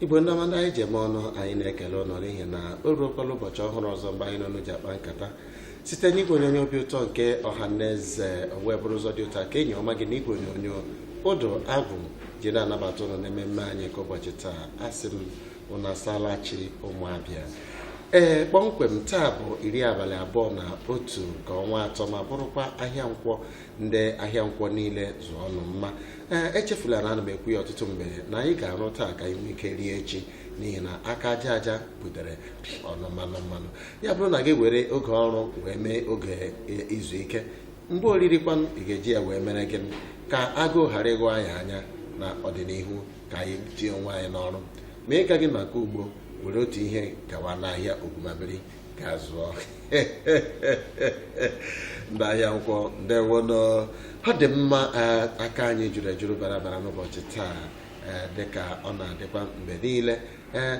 Igbo ndị ọma anyị ji eme ọnụ anyị na-ekele ụnọ n'ihi na o ruokwala ụbọchị ọhụrụ ọzọ mgbe anyị nọ ji akpa nkata site n'igwe onyonyo obi ụtọ nke ọhaneze wee bụrụ ụzọ dị ụtọ ka enyi ọma gị n'igwe onyonyo ụdụ agwụ ji na-anabata ụnụ n'ememme anyị nke ụbọchị taa. Asị m ụnụ asaala chi ụmụabịa. Kpọmkwem taa bụ 21 nke ọnwa atọ ma bụrụkwa ahịa nkwọ. Ndị ahịa nkwọ niile zụọ ọnụ mma. Echefula na ana m ekwu ya ọtụtụ mgbe na anyị ga-arụ taa ka anyị nwee ike rie echi n'ihi na aka aja aja butere ọnụ mmanụ. Ya bụrụ na gị were oge ọrụ wee mee oge izu ike, mgbe oriri kwanụ ị ga-eji ya wee mere gị ka agụụ ghara ịgụ anyị anya na ọdịnihu ka anyị tinye onwe anyị n'ọrụ. Ma ị gaghị maka ugbo were otu ihe gawa n'ahịa Ogwumabiri ga zụọ. Ndị ahịa nkwọ ndewono. Ọ dị mma, aka anyị juru ejuru bara n'ụbọchị taa dịka ọ na-adịkwa mgbe niile.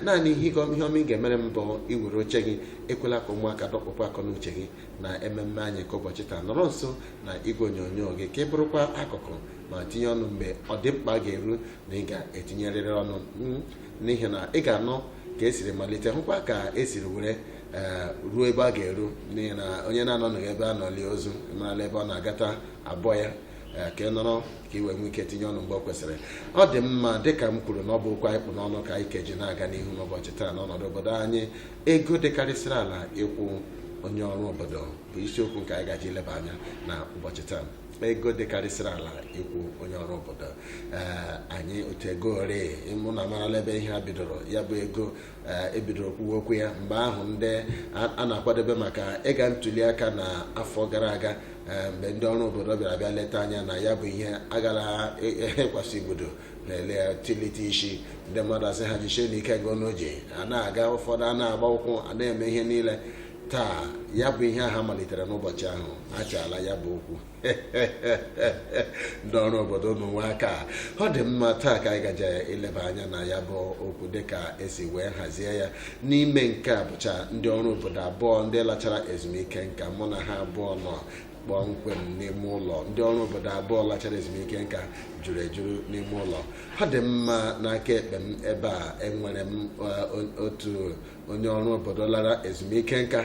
Naanị ihe ọma ị ga-emere m bụ iwere oche gị, ekwela ka ụmụaka dọkpụkwa akọ n'uche gị na ememme anyị nke ụbọchị taa. Nọrọ nso na igwe onyonyo gị ka ị bụrụkwa akụkụ ma tinye ọnụ mgbe ọ dị mkpa ga-eru na ị ga-etinyerịrị ọnụ, n'ihi na ị ga-anụ ka esiri malite hụkwa ka esiri were ruo ebe a ga-eru, n'ihi na onye na-anọghị ebe a nọlie ozu marala ebe ọ na-agata abụọ ya ka ị nọrọ ka ị wee nwee ike tinye ọnụ mgbe ọ kwesịrị. Ọ dị mma, dịka m kwuru na ọ bụ okwu anyị kpụ n'ọnụ ka anyị keji na-aga n'ihu n'ụbọchị taa n'ọnọdụ obodo anyị. Ego dịkarịsịrị ala ịkwụ onye ọrụ obodo bụ isiokwu nke anyị gaji ileba anya na ụbọchị taa. Ego dịkarịsịrị ala ịkwụ onye ọrụ obodo. Anyị otu ego ore mụ na amarala ebe ihe a bidoro, ya bụ ego ebidoro kwuwe okwu ya mgbe ahụ ndị a na-akwadobe maka ịga ntuli aka na afọ gara aga, mgbe ndị ọrụ obodo bịara leta anya na ya bụ ihe agara ịkwasị igbodo na-ele tilite isi. Ndị mmadụ asị ha jichie n'ike go n'oji, a na-aga ụfọdụ a na-agba ụkwụ, a na-eme ihe niile. Taa ya bụ ihe ha malitere n'ụbọchị ahụ achala ya bụ okwu. Ndị ọrụ obodo n'onwe aka. Ọ dị mma, taa ka anyị gaje ileba anya na ya bụ okwu dịka esi wee hazie ya. N'ime nke a bụcha ndị ọrụ obodo abụọ ndị lachara ezumike nka, mụ na ha abụọ nọ kpọmkwem n'ime ụlọ. Ndị ọrụ obodo abụọ lachara ezumike nka juru ejuru n'ime ụlọ. Ọ dị mma, n'aka ekpe m ebe a enwere m otu onye ọrụ obodo lara ezumike nka.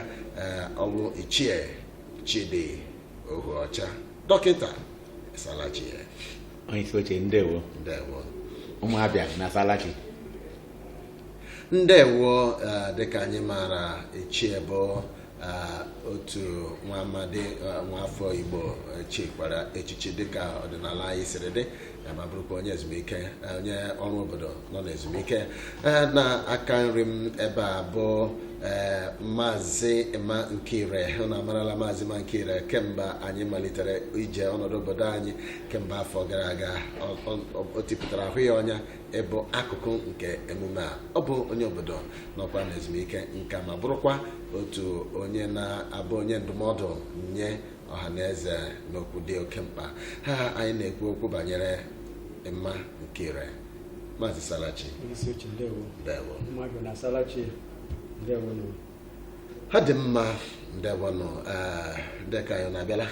Ọ bụ Ichie Chidi Ohuọcha, dọkịta Salachi. Onye isi oche ndewo. Ụmụabịa na Salachi ndewo. Dịka anyị maara, Ichie bụ otu nwa amadi nwafọ Igbo chikwara echichi dịka ọdịnala anyị siri dị, ma bụrụkwa onye ezumike, onye ọrụ obodo nọ n'ezumike. Na aka nri m ebe a bụ Maazị Emma Nkire. Ọ na-amarala Maazị Emma Nkire kemgbe anyị malitere ije ọnọdụ obodo anyị kemgbe afọ gara aga. O tipụtara ahụ ya ọnya ịbụ akụkụ nke emume a. Ọ bụ onye obodo nọkwa n'ezumike nka ma bụrụkwa otu onye na-abụ onye ndụmọdụ nye ọhaneze n'okwu dị oke mkpa. Ha anyị na-ekwu okwu banyere Emma Nkire. Maazị Salachi ndewo. Ha dị mma, ndewonụ. Dịka anyị na-abịala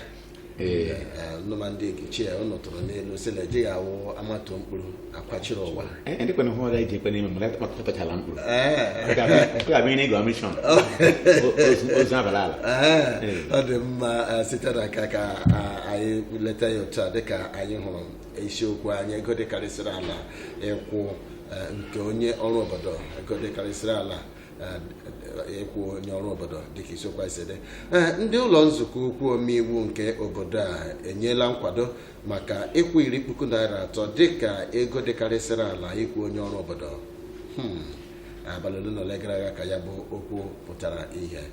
nnụma ndị Ichie ụnụ tụrụ n'elu sị na ejighị awụ amatu mkpụrụ akwachiri ụwa. Ndịkwana hụ ọda iji ekwe n'ime mgbe kpọtachala mkpụrụ abịa n'ịga ọmishọn ozu abalị ala. Ọ dị mma, site n'aka ka anyị leta ya otu a dịka anyị hụrụ isiokwu anyị, ego dịkarịsịrị ala ịkwụ nke onye ọrụ obodo. Ego dịkarịsịrị ala ịkwụ onye ọrụ obodo dịka isiokwu anyị si dị. Ndị ụlọ nzukọ ukwu omeiwu nke obodo a enyela nkwado maka ịkwụ 10,000 naira dịka ego dịkarịsịrị ala ịkwụ onye ọrụ obodo. Abalị ole na ole gara aga ka ya bụ okwu pụtara ihe.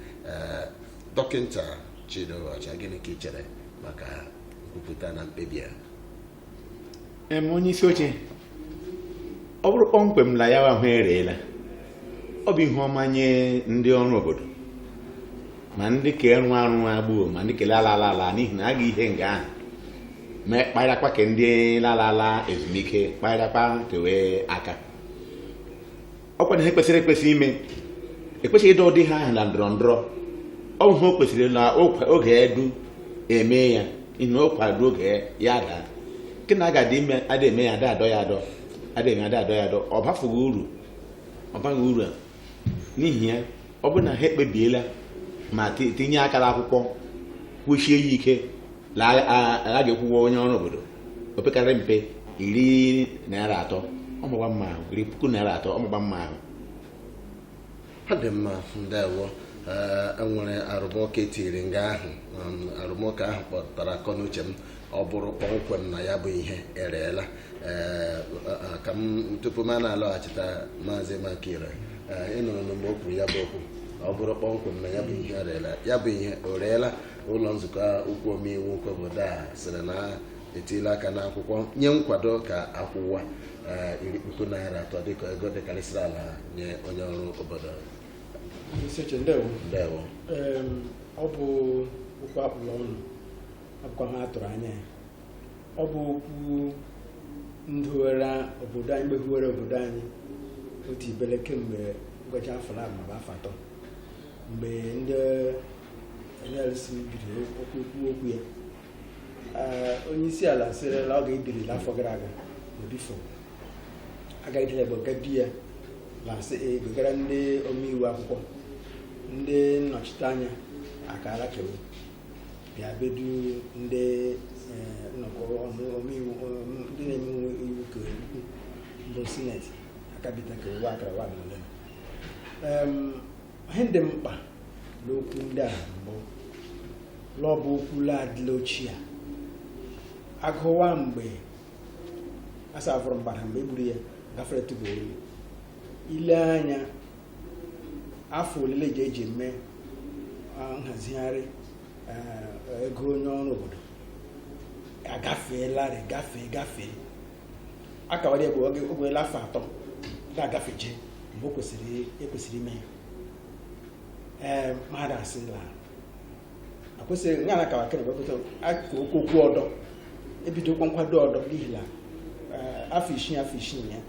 Dọkịta Chidi Ohuọcha, gịnị ka ị chere maka nkwupụta na mkpebi a? Onye isi oche, ọ bụrụ kpọmkwem na ya ahụ ereela, ọ bụ ihe ọma nye ndị ọrụ obodo, ma ndị ka arụ agbụo, ma ndị kele ala n'ihi na aga ihe nga ahụ ma kparakwa ka ndị lalala ezumike kparakwa tewe aka. Ọkwa na ihe kwesịrị ekwesị ime, ekwesịghị ịdọ ụdị ha ahụ na ndọrọ ndọrọ. Ọ bụ ihe o kwesịrị na oge edu eme ya, n'ihi na o kwado oge ya daa. Nke na aga ada eme ya ada adọ ya adọ, ada eme ada adọ ya adọ, ọ bafughị uru ọ baghị uru a n'ihi ya ọ bụ na ha ekpebiela ma tinye aka n'akwụkwọ kwụchie ya ike la a ga-ekwụwa onye ọrụ obodo opekarị mpe 10 naira 3 ọmụgba mma ahụ 10,000 naira 3 ọmụgba mma ahụ. ọ dị mma ndewo. Enwere arụmụka etiri nga ahụ arụmụka ahụ kpọtara akọ n'uche m ọ bụrụ kpọmkwem na ya bụ ihe ereela ka m tupu m na-alọghachita maazị Makire ịnụrụ mgbe o kwuru ya bụ okwu ọ bụrụ kpọmkwem na ya bụ ihe ereela ya bụ ihe o reela. Ụlọ nzukọ ukwu omeiwu nke obodo a sịrị na etila aka n'akwụkwọ nye nkwado ka akwụwa 10,000 naira 3 dịka ego dịkarịsịrị ala nye onye ọrụ obodo. Ndewo. Ọ bụ okwu akpụrụ ọnụ akwụkwọ ha tụrụ anya ya. Ọ bụ okwu ndụwere obodo anyị mgbehuwere obodo anyị otu ibele kemgbe ngwụcha afọ na ma afọ 3 mgbe ndị NLC bidoro okwu ya. Onye isi ala sịrịla ọ ga-ediri n'afọ gara aga n'Obifo agaghịdịla bụ gadi ya lasị egogara ndị omeiwu akwụkwọ ndị nnọchite anya akara kewu bịa bedu ndị nnọkọ omeiwu ndị na-eme iwu ka ukwu mbụ sineti akabita ka uwe akara wa n'ole. Ihe dị mkpa n'okwu ndị a mbụ lọbụ okwu ladịla ochie agụwa mgbe asafụrụ mgbada mgbe egburu ya gafere tupu olu ile anya afọ olile eji eme nhazigharị ego onye ọrụ obodo agafeelarị gafee akawara egbe ogwela afọ 3 ga-agafeje mgbe ekwesịrị ime ya. Mmadụ asịla akwesịrị nga na akawa kere wepụta okwu ọdọ ebidokwa nkwado ọdọ n'ihi na afọ 6 ya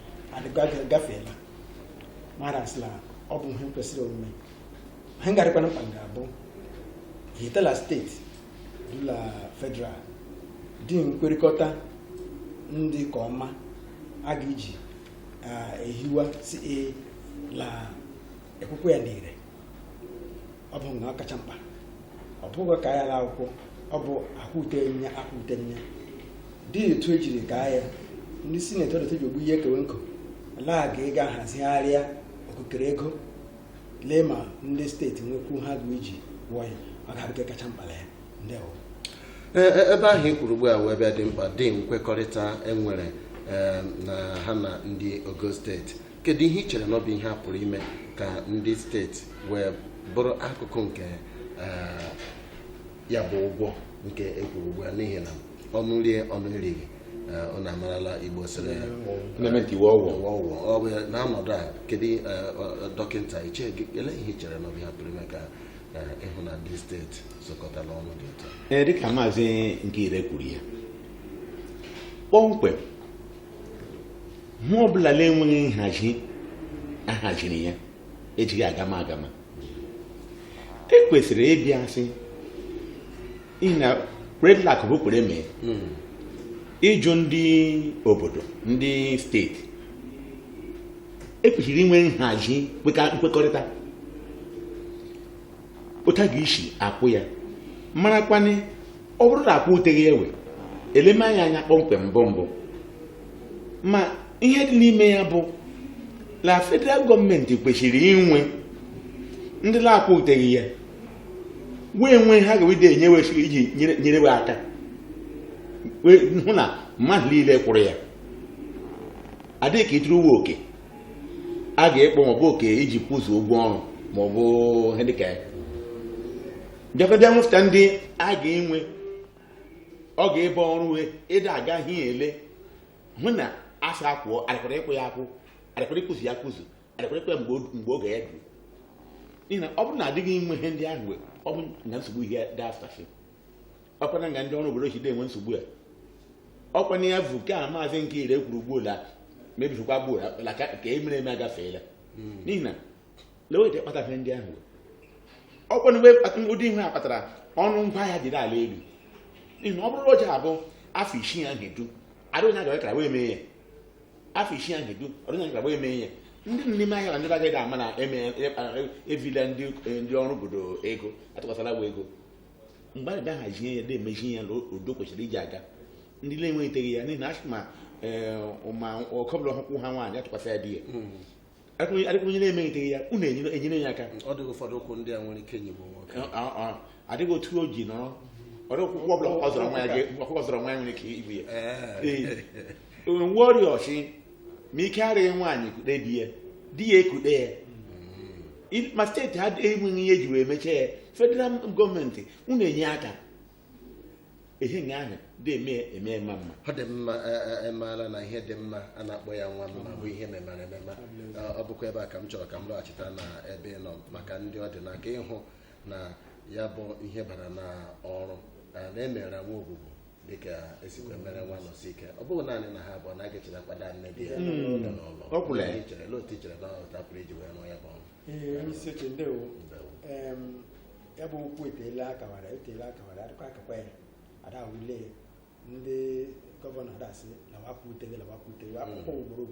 gafeela. Mmadụ asịla ọ bụ ihe kwesịrị omume. Ihe ngarịkwana mkpa ga-abụ hitela steeti dula federal dị nkwekọrịta ndị ka ọma a ga-eji ehiwa si la ekwukwe ya n'ire. Ọ bụ na ọ kacha mkpa ọ bụghị ka ya la akwụkwọ ọ bụ akwụte nya dị etu ejiri ka ya ndị sineti ọdịtọ ji ogbu ihe kewe nkụ ala ga-ịga hazigharịa okokere ego lee ma ndị steeti nwekwu ha ga-eji wụọ ya ọ ga-abụ kacha mkpa ya. Ndewo. Ebe ahụ i kwuru ugbu a wee bịa dị mkpa dị nkwekọrịta enwere na ha na ndị Ogo steeti. Kedu ihe i chere na ọ bụ ihe a pụrụ ime ka ndị steeti wee bụrụ akụkụ nke ya bụ ụgwọ nke ekwuru ugbu a n'ihi na ọnụ rie ọnụ erighị ọ na-amarala Igbo sịrị ọ bụ n'ọnọdụ a. Kedu dọkịta iche ele ihe i chere na ọ bụ ihe a pụrụ ime ka ịhụ na ndị steeti zụkọtara ọnụ dị ụtọ? Dịka maazị Nkire kwuru ya kpọmkwem hụ ọbụla na-enweghị nhazi ahaziri ya ejighị agama ekwesịrị ịbịa sị n'ihi na redlak bụ kwere mee ịjụ ndị obodo ndị steeti ekwesịrị inwe nhazi nkwekọrịta ụta ga-esi akwụ ya marakwanị ọ bụrụ na akwụ uteghị ewe eleme anya kpọmkwem mbụ ma ihe dị n'ime ya bụ na federal gọọmenti kwesịrị inwe ndị na-akwụ uteghị ya wee nwee ha ga-wede enyewesịrị iji nyere aka hụ na mmadụ niile kwụrụ ya adịghị ka itiri uwe oke a ga-ekpọ maọbụ oke iji kwụzụ ụgwọ ọrụ maọbụ ihe dịka ya bịakọbịa nwefụta ndị a ga-enwe ọ ga-ebe ọrụ wee ịda agaghị ele hụ na asa akwụọ arịkwara ịkwụ ya akwụ arịkwara ịkwụzụ ya kwụzụ arịkwara ịkwụ ya mgbe oge ya dị n'ihi na ọ bụrụ na adịghị inwe ihe ndị ahụ ọ bụ na nsogbu ihe daftafi ọkwana nga ndị ọrụ obodo chide enwe nsogbu ya ọkwana ya bụ ka maazị Nkire kwuru ugbola mebirikwa gbola ka e mere eme agafeela n'ihi na lewete kpatafe ndị ahụ ọkwana ụdị ihe a kpatara ọnụ ngwa ahịa jiri ala elu n'ihi na ọ bụrụ oche abụ afọ 6 ya ga-edu adị onye agara wee mee ya afọ 6 ya ga-edu ọdụ onye agara wee mee ya ndị n'ime anya na ndị agaghị ama na evila ndị ọrụ obodo ego atụkwasara bụ ego mgbe a bịa hazie ya na-emeji ya na odo kwesịrị iji aga ndị na-enweghịteghị ya n'ihi na asị ma ọkọbụla ọhụkwụ ha nwaanyị atụkwasị ya di ya adịghị onye na-emeghịteghị ya unu enyere ya aka. Ọ dịghị ụfọdụ okwu ndị a nwere ike nyegbu nwoke adịghị otu o ji nọrọ ọdịkwụkwọ ọbụla ọkụkọ zọrọ nwa ya nwere ike ibu ya nwe ọrịa ọchị ma ike arịghị nwaanyị kude di ya ekude ya ma steeti ha enweghị ihe eji wee mechie ya federal gọọmenti unu enye aka ihe nga ahụ dị eme mma. Ọ dị mma emela na ihe dị mma a na-akpọ ya nwa mma bụ ihe memara emema. Ọ bụkwa ebe a ka m chọrọ ka m lọghachita na ebe ị nọ maka ndị ọ dị n'aka ịhụ na ya bụ ihe bara na ọrụ na-emere nwa ogbugbo dịka esikwa mere nwa nọsi ike. Ọ bụghị naanị na ha abụọ na-aga echere kwada nne di ya n'ụlọ otu ichere na ọta pụrụ iji wee nọ ya bụ ọrụ. Onyeisi oche ndewo. Ya bụ okwu eteela akawara adịkwa akakwa ya ada wule ndị gọvanọ adasị lawakwutege akwụkwọ ugboro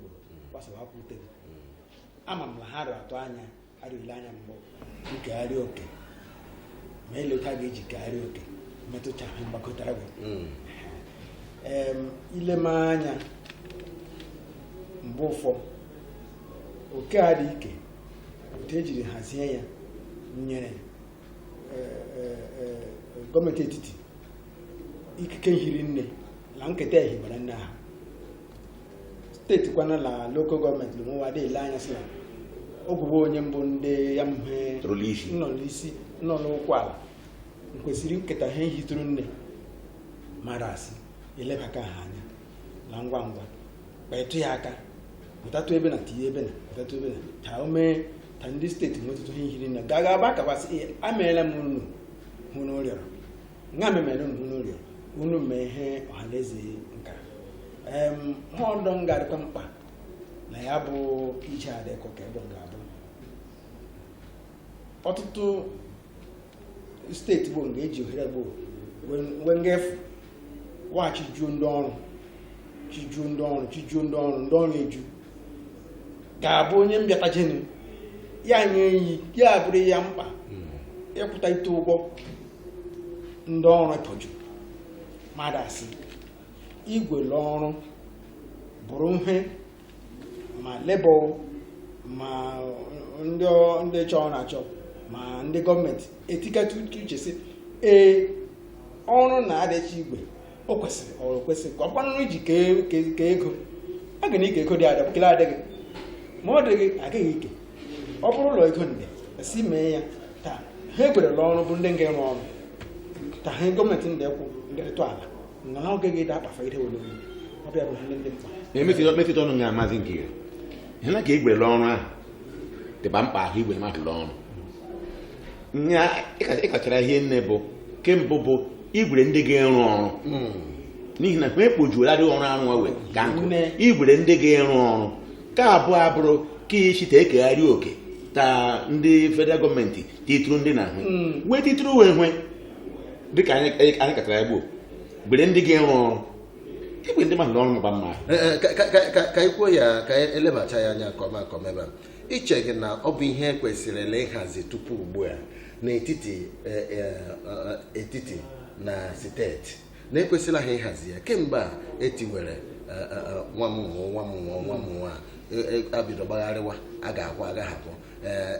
gbasawapụtege ama m na ha atụ anya arịle anya mbụ nkegharị oke ma eleta ga-eji kegharị oke metụcha ha mgbakọtara gị ilema anya mgbe ụfọ oke a dị ike otu ejiri hazie ya nyere gọọmenti etiti ikike hiri nne na nketa ehibara nne ha steeti kwana na lokal gọọmenti lụmụwa adịghịle anya sị na ogwugbo onye mbụ ndị ya mhe nọ n'ụkwụ ala kwesịrị nketa ha ehitụrụ nne mara asị elebaka ha anya na ngwa ngwa kpetụ ya aka pụtatụ ebe na tinye ebe na pụtatụ ebe na ka o mee ka ndị steeti nwetụtụ ihe nhiri nne gaga aba kabasị ameela m unu hụ n'ụrịọrọ nga memere unu hụ n'ụrịọrọ unu mee ihe ọhaneze nka ha ọdọ m ga-adịkwa mkpa na ya bụ ije adịkọ ka ebe ga-abụ ọtụtụ steeti bụ nga eji ohere gboo wee ngaefu waghachi juo ndị ọrụ eju ga-abụ onye mbịatajenu ya nye iyi ya bụrụ ya mkpa ịkwụta ite ụgwọ ndị ọrụ ịtọju mmadụ asị igwe ọrụ bụrụ ihe ma lebọ ma ndị chọọ na-achọ ma ndị gọọmenti etikata uche sị ọrụ na-adịcha igwe o kwesịrị ọrụ kwesịrị ka ọ kwanụ iji ka ego a ga na ike ego dị adịkele adịghị ma ọ dịghị agaghị ike ọ bụrụ ụlọ ego nde esi mee ya taa ha egwerela ọrụ bụ ndị nga ịrụ ọrụ ta ha gọọmenti ndị ekwu ndị rịtụ ala na ha ogeghị dị akpafa ide wele ọbịa bụ ndị mkpa emetụta ọnụ nga amazi nke ya ihe na ka egwerela ọrụ ahụ dịba mkpa ahụ igwe mmadụ ọrụ nya ịkachara ihe nne bụ kembụ bụ igwere ndị ga-arụ ọrụ n'ihi na ha ekpojuola dị ọrụ arụ we ka nkụ igwere ndị ga-arụ ọrụ ka abụọ abụrụ ka ichite ekegharị oke ka ndị federal gọọmenti titụrụ ndị na ahụ wee titụrụ wee hwe dịka anyị kachara ya gboo gbere ndị ga-arụ ọrụ igwe ndị mmadụ ọrụ gba mma ka ikwuo ya ka elebacha ya anya nke ọma ebe a iche gị na ọ bụ ihe kwesịrịla ịhazi tupu ugbu a n'etiti na steeti na-ekwesịla ha ịhazi ya kemgbe a etiwere nwa m nwa abido gbagharịwa a ga-akwụ agaghapụ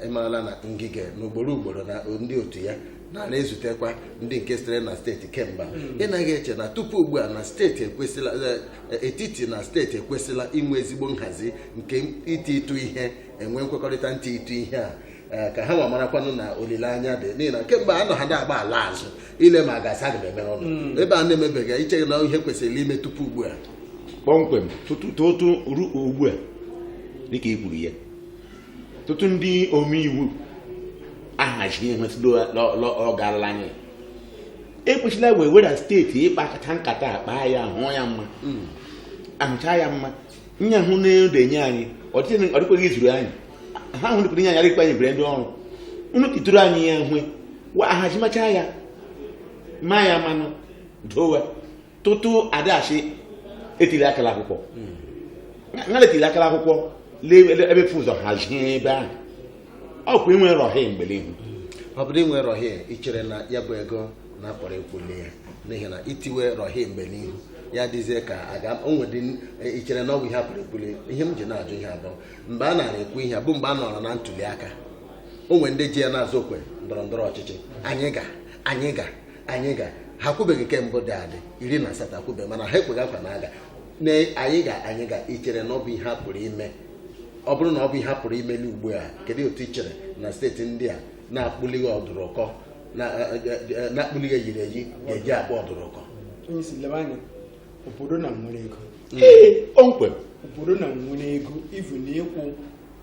ịmarala na ngige n'ugboro na ndị otu ya na ezutekwa ndị nke sitere na steeti kemgbe ị naghị eche na tupu ugbu a na steeti ekwesịla etiti na steeti ekwesịla inwe ezigbo nhazi nke ịtụ ihe enwe nkwekọrịta ịtụ ihe a ka ha marakwanụ na olileanya dị n'ihi na kemgbe a nọ ha na-agba ala azụ ile ma ga-asa aga eme ọnụ ebe a na-emebeghị iche na ihe kwesịrị ime tupu ugbu a kpọmkwem tụtụ ru ugbu a dịka i kwuru ya tụtụ ndị omeiwu ahazi ihe ọ garala anya ekwesịla wee wera steeti ịkpakọta nkata akpa ya hụ ya mma ahụcha ya mma nya hụ na-edenye anyị ọ dịkweghị izuru anyị ha hụ dịkwere nye anyị adịkwa anyị bere ndị ọrụ unu titụrụ anyị ya hwe wa ahazi macha ya ma ya manụ dowe tụtụ adachi etiri akara akwụkwọ nga letiri akara akwụkwọ ebe fụ ụzọ hazie ebe ahụ ọkwa inwe rọhị mgbe n'ihu ọ bụrụ inwe rọhie ichere na ya bụ ego na-akpọrọ ekwule ya n'ihi na itiwe rọhie mgbe n'ihu ya dịzie ka onwedị ichere na ọ bụ ihe apụrụ ekwule. Ihe m ji na-ajụ ihe abụọ mgbe a nara ekwu ihe bụ mgbe a nọrọ na ntuli aka onwe ndị ji ya na-azụ okwe ndọrọ ndọrọ ọchịchị anyị ga ha kwubeghị nke mbụ dị adị 18 akwụbeghị mana ha ekweghị akwa na aga na anyị ga ichere na ọ bụ ihe a pụrụ ime. Ọ bụrụ na ọ bụ ihe a pụrụ imeli ugbu a kedu otu ichere na steeti ndị a na-akpụlighị ọdụrụkọ na-akpụlighị eyiri eyi ga-eji akpọ ọdụrụkọ? Onye isi lebe anya obodo na nwere ego kpọmkwem obodo na nwere ego ivu na ịkwụ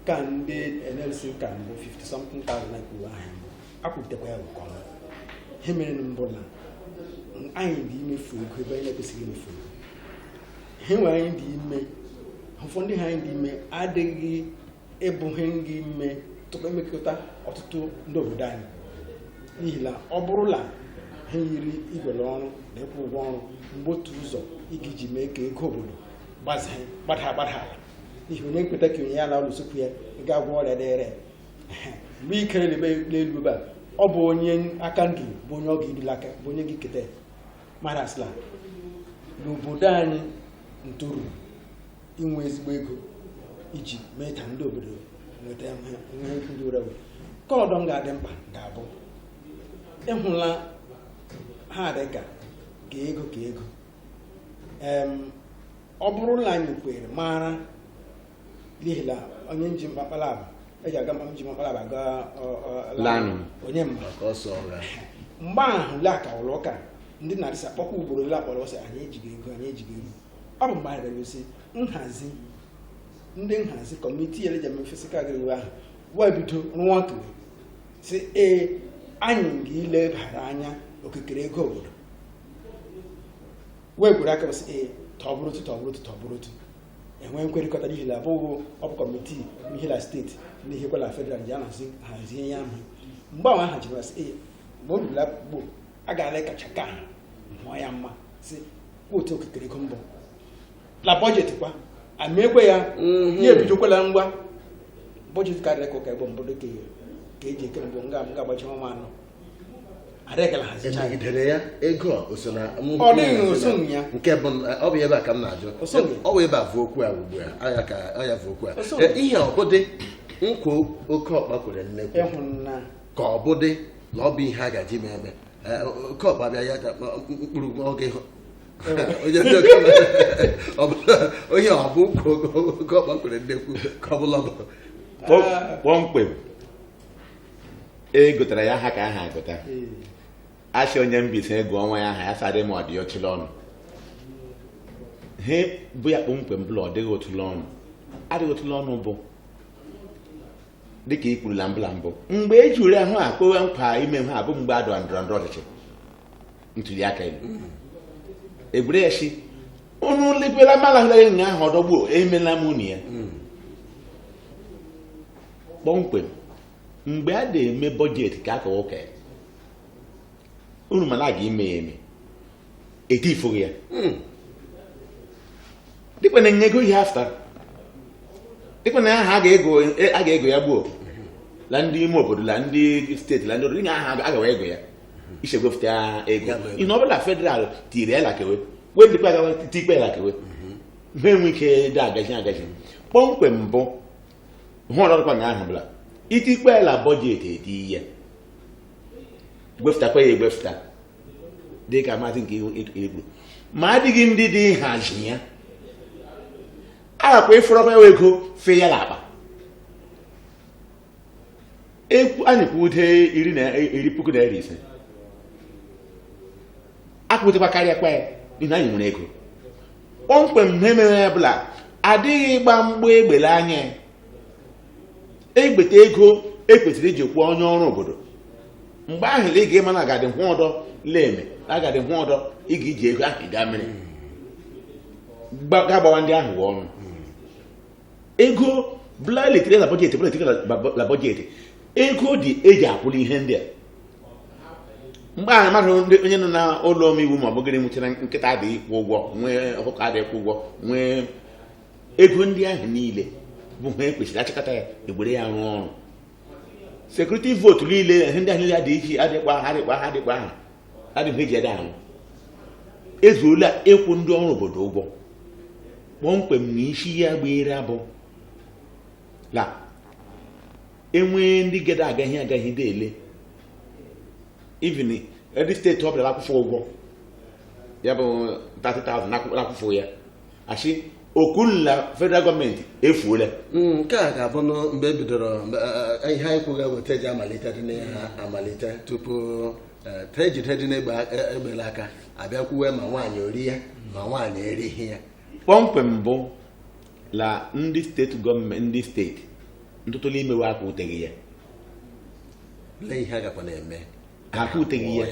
ka ndị NLC ka mbụ 50-something thousand na kwuru ahịa mbụ akwụlitekwa ya nke ọma. Ihe mere na mbụ na anyị dị imefu ego ebe anyị na-ekwesịghị imefu ego. Ihe nwe anyị dị ime ụfọdụ ha anyị dị ime adịghị ebughị ndị ime tupu emekọta ọtụtụ ndị obodo anyị n'ihi na ọ bụrụla ha yiri igwere ọrụ na ịkwụ ụgwọ ọrụ mgbe otu ụzọ igi ji mee ka ego obodo gbada ala n'ihi onye nkweta ka onye ya na ụlọ sokwu ya ga-agwọ ọrịa dịrị mgbe ikere n'elu ebe a ọ bụ onye aka ndụ bụ onye ọ ga-edula aka bụ onye gị keta mara asịla n'obodo anyị ntoru inwe ezigbo ego iji mee ka ndị obodo nweta ihe ndị urewe ka ọdọ m ga-adị mkpa ga-abụ ịhụla ha dị ka ego ọ bụrụ na anyị kwere mara n'ihi na onye nji mkpakpalaba eji aga nji mkpakpalaba gaa onye mgbe ahụ laka ụlọ ụka ndị na-adịsa kpọkwa ugboro ole akpọrọ ọsọ anyị ejighị ego ọ bụ mgbe anyị ga-egosi ndị nhazi kọmiti ya leja mefesika gịrị ahụ wee bido rụọ tụrụ si anyị ga-ilebara anya okikere ego obodo wee gwere aka sị tọbụrụtụ enwe nkwerịkọta n'ihi na abụghị ọ bụ kọmiti ihela steeti na ihekwala federal ji hazie ya ahụ mgbe ahụ aha jiri sị mgbe o rula gboo a ga-ala kacha ka ha mụọ ya mma si otu okikere ego mbụ la bọjetị kwa amekwe ya ya ebidokwala ngwa bọjetị karịrị ka ụka egbo mbụ ka eji ekere mbụ nga agbachi ọnwa anọ emegidere ya ego oso na ọ dịghị osonye ya nke bụ ọ bụ ebe a ka m na-ajụ ọ bụ ebe a vụ okwu a ugbu a anya ka anya vụ okwu a ihe ọbụdị nkwa oke ọkpa kwere nnekwu ka ọbụdị na ọ bụ ihe a gaji ma eme oke ọkpa bịa ya mkpụrụ oge onye ọ bụ nkwa oke ọkpa kwere nnekwu ka ọ bụla kpọmkwem egotara ya aha ka aha agụta asị onye mbise ego ọnwa ya aha ya sadị ma ọ dị otụla ọnụ he bụ ya kpọmkwem bụla ọ dịghị otụla ọnụ adịghị otụla ọnụ bụ dịka ikwurula mbụla mbụ mgbe e ji uri ahụ a kpowe nkwa ime ha bụ mgbe adọ ndọrọndọrọ ọchịchị ntuli aka elu egbure ya si unu lepela malahụla nya ahụ ọdọgbuo emela m unu ya kpọmkwem mgbe a na-eme bọjetị ka aka ụka unu mana a ga-eme ya eme etifụghị ya dịkwa na nyego ihe afta dịkwa na aha a ga-ego ya gbuo la ndị ime obodo la ndị steeti la ndị obodo nye aha agawa ego ya isegwefụta ego ihe ọbụla federal tiri ya lakewe wee dịkwa agawa tikpe ya lakewe mgbe enwe ike dị agaji kpọmkwem mbụ hụ ọdọdụkwa na ahụ bụla itikpe la bọjetị edi ihe gwefụtakwa ya egwefụta dị ka maazị nke egwu ma adịghị ndị dị nhazi ya agakwa ịfụrọkwa ya ego fe ya n'akpa anyị kwude 10,000 akwụdekwa karịa kwa ya n'ihi na anyị nwere ego kpọmkwem ha emere ya bụla adịghị ịgba mgba egbele anya egbeta ego ekwesịrị iji kwụọ onye ọrụ obodo mgbe ahụ ị ga-ema na agadị hụ ọdọ leme agadị hụ ọdọ ị ga-iji ego ahụ ịga mmiri ga-agbawa ndị ahụ ọnụ ego bụla eletere na bọjetị bụla eletere na bọjetị ego dị eji akwụrụ ihe ndị a mgbe ahụ mmadụ onye nọ na ụlọ omeiwu ma ọ bụgịrị nwụchara nkịta adịghị ịkwụ ụgwọ nwee ọkụkọ adịghị ịkwụ ụgwọ nwee ego ndị ahụ niile bụ ha ekwesịrị achịkọta ya egbere ya rụọ ọrụ sekuriti vootu niile ndị ahụ niile dị iche adịkwa ha adịghị eji ede ahụ ezuola ịkwụ ndị ọrụ obodo ụgwọ kpọmkwem na isi ya gbere abụ la enwee ndị gede agaghị dele even every steeti ọ bụla akwụfọ ụgwọ ya bụ 30,000 akwụfọ ya achị okunla federal gọọmenti efuola nke a ga-abụ mgbe ebidoro ihe anyị kwuga weta eji amalite dị n'ihe amalite tupu ta ejide dị n'egbe egbela aka abịakwuwe ma nwaanyị ori ya ma nwaanyị erighị ya kpọmkwem bụ la ndị steeti gọọmenti ndị steeti ntụtụ n'imewe aka uteghị ya lee ihe agakwa na-eme aka uteghị ya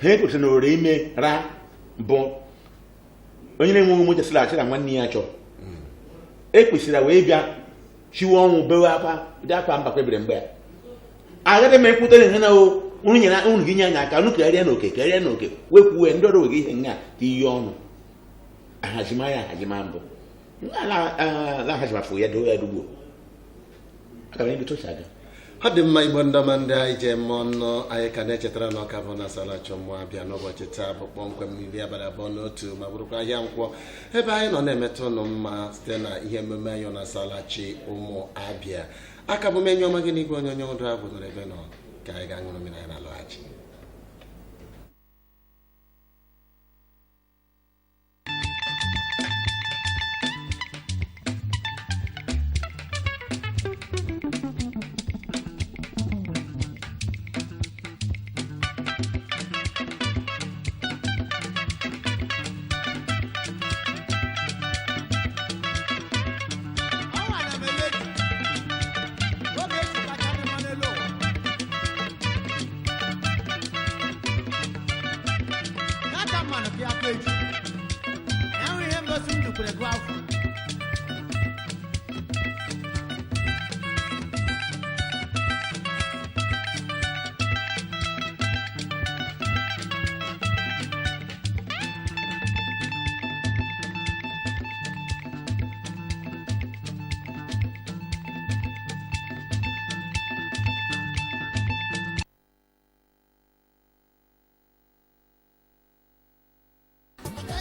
ha ekwesịrị na ore ime ra bụ onye na-enweghị moja sịrị achị na nwanne ya chọọ ekwesịrị wee bịa chiwe ọnwụ bewe akwa dị akwa mbakwa ebere mgbe ya agaghị m ekwutere ihe na unu nyere unu gị nye anya aka unu karịa n'oke wekwuwe ndị ọrụ wege ihe nga ka ihe ọnụ ahazima mbụ ahazimafụ ya doo ya dugbo aka na ebido chaga ọ dị mma igbo ndọma ndị anyị ji eme ọnụ anyị ka na-echetara na ọka bụ na Asalachi Ọmụmụ abịa n'ụbọchị taa bụ kpọmkwem n'iri abalị 2 ma bụrụkwa ahịa nkwọ ebe anyị nọ na-emetụ ụnụ mma site na ihe emume anyị na Asalachi Ọmụmụ abịa aka bụ m enyi ọma gị n'igwe onyonyo ndụ abụ nọrọ ebe nọ ka anyị ga-aṅụrụ mmiri anyị na-alọghachi.